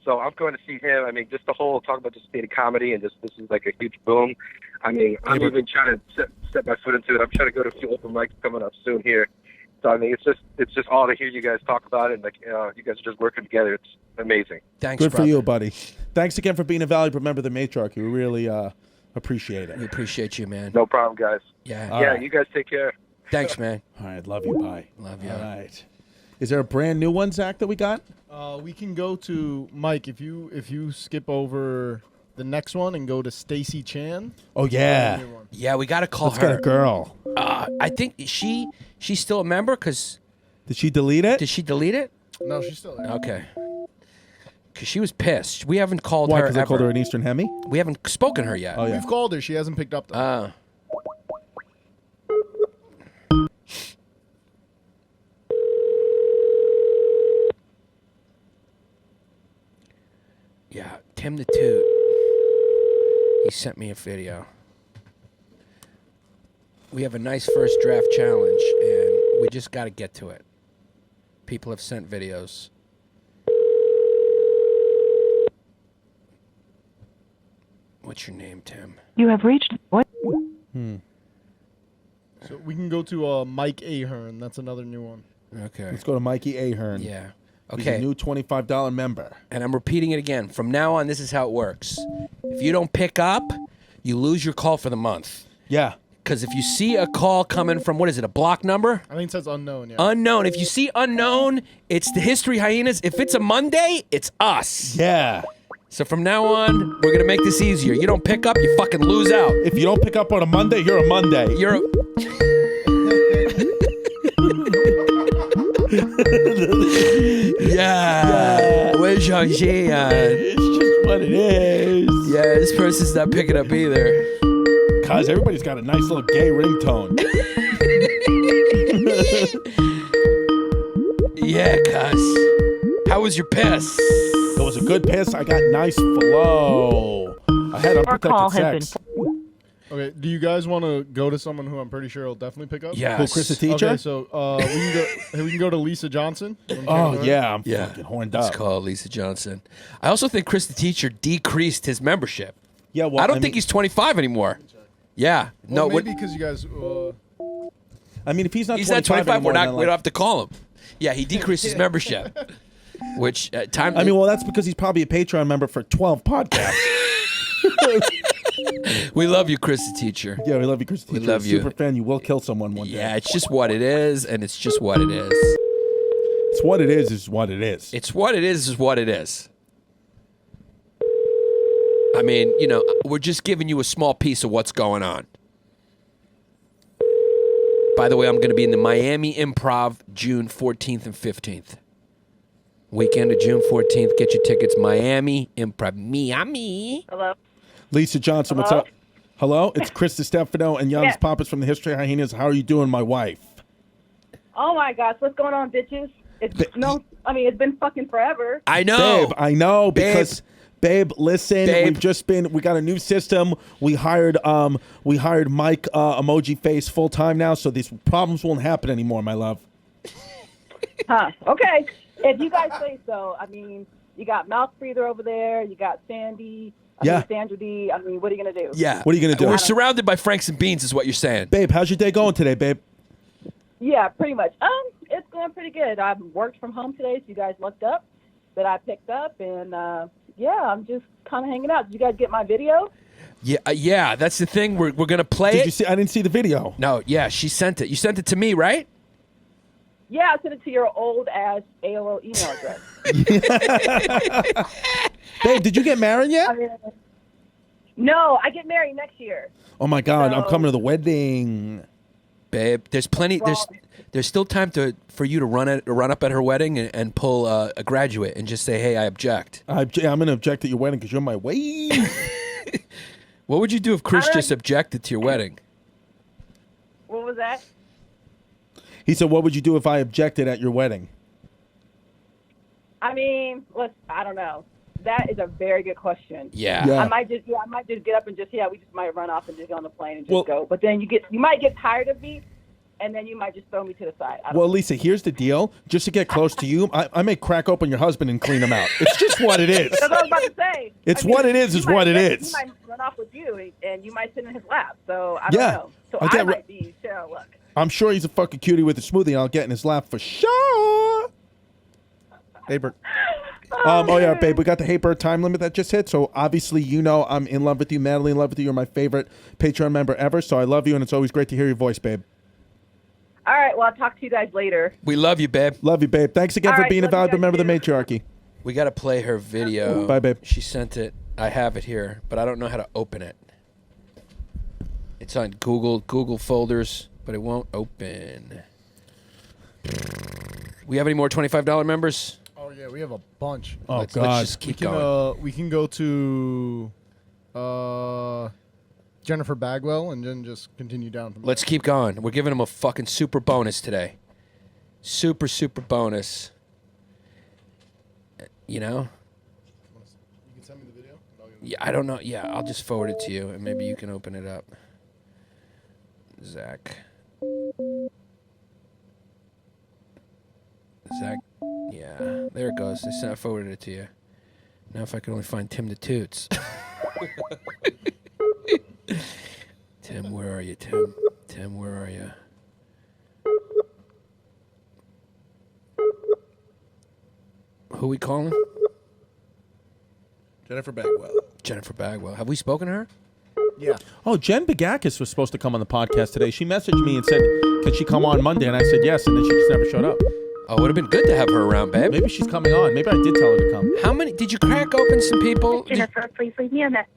So I'm going to see him. I mean, just the whole talk about just state of comedy and just this is like a huge boom. I mean, I'm even trying to set my foot into it. I'm trying to go to a few open mics coming up soon here. So I mean, it's just all to hear you guys talk about it. And like, you guys are just working together. It's amazing. Thanks, Good brother. for you, buddy. Thanks again for being a valuable member of the matriarchy. We really appreciate it. We appreciate you, man. No problem, guys. Yeah. All Yeah, right. you guys take care. Thanks, man. All right, love you, bye. Love you. All right. Is there a brand new one, Zach, that we got? We can go to Mike if you skip over the next one and go to Stacy Chan. Oh yeah, Yeah, we got to call let's her. get a girl. I think she's still a member because Did she delete it? did she delete it? No, she's still there. Okay. Because she was pissed. We haven't called Why? her Because I called her ever. an Eastern Hemi. We haven't spoken to her yet. Oh yeah. We've called her. She hasn't picked up though. Yeah, Tim the Toot. He sent me a video. We have a nice first draft challenge, and we just got to get to it. People have sent videos. What's your name, Tim? You have reached what? So we can go to Mike Ahern. That's another new one. Okay. Let's go to Mikey Ahern. Yeah. He's a Okay. new $25 member. And I'm repeating it again. From now on, this is how it works. If you don't pick up, you lose your call for the month. Yeah. Because if you see a call coming from, what is it, a block number? I think it says unknown. Yeah. Unknown. If you see unknown, it's the History Hyenas. If it's a Monday, it's us. Yeah. So from now on, we're going to make this easier. You don't pick up, you fucking lose out. If you don't pick up on a Monday, you're a Monday. You're a... Yeah. Where's your It's just what it is. Yeah, this person's not picking up either. Cause everybody's got a nice little gay ringtone. Yeah, cuz. How was your piss? It was a good piss. I got nice flow. I had unprotected sex. Okay. Do you guys want to go to someone who I'm pretty sure will definitely pick up? Yes. Who, Chris the teacher? Okay. So we can go to Lisa Johnson. Oh yeah, I'm Yeah. fucking horned Let's up. call Lisa Johnson. I also think Chris the teacher decreased his membership. Yeah, well, I don't mean, think he's 25 anymore. Yeah. Well, No, maybe because you guys. I mean, if he's not he's 25 not 25. anymore, then, We like- don't have to call him. Yeah, he decreased his membership. Which time? I mean, well, that's because he's probably a Patreon member for 12 podcasts. we love you, Chris the teacher. Yeah, we love you, Chris. the We teacher. love you. Super fan. You will kill someone one day. Yeah, it's just what it is, and it's just what it is. It's what it is what it is. It's what it is what it is. I mean, you know, we're just giving you a small piece of what's going on. By the way, I'm going to be in the Miami Improv June 14th and 15th. Weekend of June 14th. Get your tickets. Miami Improv. Miami. Hello? Lisa Johnson, what's Hello? up? Hello, it's Chris DiStefano and Giannis Yes. Pappas from the History of Hyenas. How are you doing, my wife? Oh my gosh, what's going on, bitches? It's it's been fucking forever. I know. Babe, I know because babe, listen, Babe. we got a new system. We hired Mike emoji face full time now, so these problems won't happen anymore, my love. Huh. Okay. If you guys say so. I mean, you got Mouth Breather over there, you got Sandy, Sandra D. I mean, what are you gonna do? Yeah. What are you gonna do? We're surrounded by Franks and Beans, is what you're saying. Babe, how's your day going today, babe? Yeah, pretty much. It's going pretty good. I've worked from home today, so you guys looked up that I picked up, and I'm just kind of hanging out. Did you guys get my video? Yeah. That's the thing. We're gonna play Did it. you see? I didn't see the video. No. Yeah. She sent it. You sent it to me, right? Yeah, I sent it to your old ass AOL email address. Babe, did you get married yet? No, I get married next year. Oh my God, I'm So- coming to the wedding. Babe, there's plenty. There's still time for you to run up at her wedding and pull a graduate and just say, "Hey, I object." I'm gonna object at your wedding because you're my wife. What would you do if Chris just objected to your wedding? What was that? He said, "What would you do if I objected at your wedding?" I mean, I don't know. That is a very good question. Yeah. I might just get up and we just might run off and just get on the plane and just go. But then you might get tired of me, and then you might just throw me to the side. I don't Well, know. Lisa, here's the deal. Just to get close to you, I may crack open your husband and clean him out. It's just what it is. That's what I was about to say. It's what it is he what it might- is. He might run off with you, and you might sit in his lap. So I Yeah. don't know. So I'll I get might be Cheryl. Look. I'm sure he's a fucking cutie with a smoothie. I'll get in his lap for sure. Hey, Bert. Oh yeah, babe, we got the Hey Bird time limit that just hit. So obviously, you know I'm in love with you, madly in love with you. You're my favorite Patreon member ever. So I love you, and it's always great to hear your voice, babe. All right. Well, I'll talk to you guys later. We love you, babe. Love you, babe. Thanks again All for right, being a love you valuable guys member of the too. matriarchy. We got to play her video. Bye, babe. She sent it. I have it here, but I don't know how to open it. It's on Google folders, but it won't open. We have any more $25 members? Oh yeah, we have a bunch. Oh Let's God. just keep going. We can go to Jennifer Bagwell and then just continue down from Let's keep going. We're giving them a fucking super bonus today. Super bonus. You know? You can send me the video. Yeah, I don't know. Yeah, I'll just forward it to you, and maybe you can open it up. Zach, yeah, there it goes. I forwarded it to you. Now if I could only find Tim the Toots. Tim, where are you, Tim? Tim, where are you? Who we calling? Jennifer Bagwell. Jennifer Bagwell. Have we spoken to her? Yeah. Oh, Jen Bagakis was supposed to come on the podcast today. She messaged me and said, "Can she come on Monday?" And I said yes, and then she just never showed up. Oh, it would have been good to have her around, babe. Maybe she's coming on. Maybe I did tell her to come. How many? Did you crack open some people? Jennifer, please leave me a message.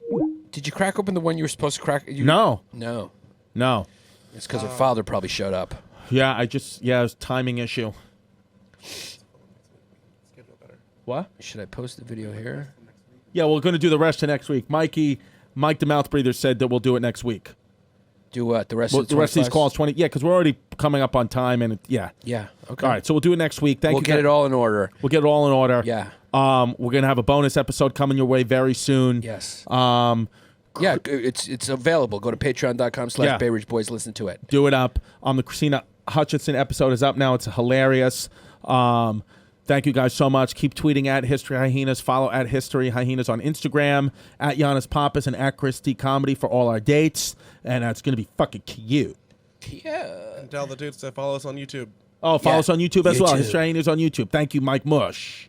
Did you crack open the one you were supposed to crack? No. No. No. It's because her father probably showed up. Yeah, it was a timing issue. What? Should I post the video here? Yeah, we're going to do the rest of next week. Mike the Mouth Breather said that we'll do it next week. Do what? The rest Well, of the rest of these 25s? calls, 20. Yeah, because we're already coming up on time, and yeah. Yeah. Okay. All right, so we'll do it next week. Thank We'll you. get it all in order. We'll get it all in order. Yeah. We're gonna have a bonus episode coming your way very soon. Yes. Yeah, it's available. Go to patreon.com/Bay Ridge Boys. Listen to it. Do it up. The Christina Hutchinson episode is up now. It's hilarious. Thank you guys so much. Keep tweeting at History Hyenas. Follow at History Hyenas on Instagram, at Giannis Pappas and at Christy Comedy for all our dates. And it's going to be fucking cute. Yeah. And tell the dudes to follow us on YouTube. Oh, follow us on YouTube as well. YouTube. History Hyenas on YouTube. Thank you, Mike Mush.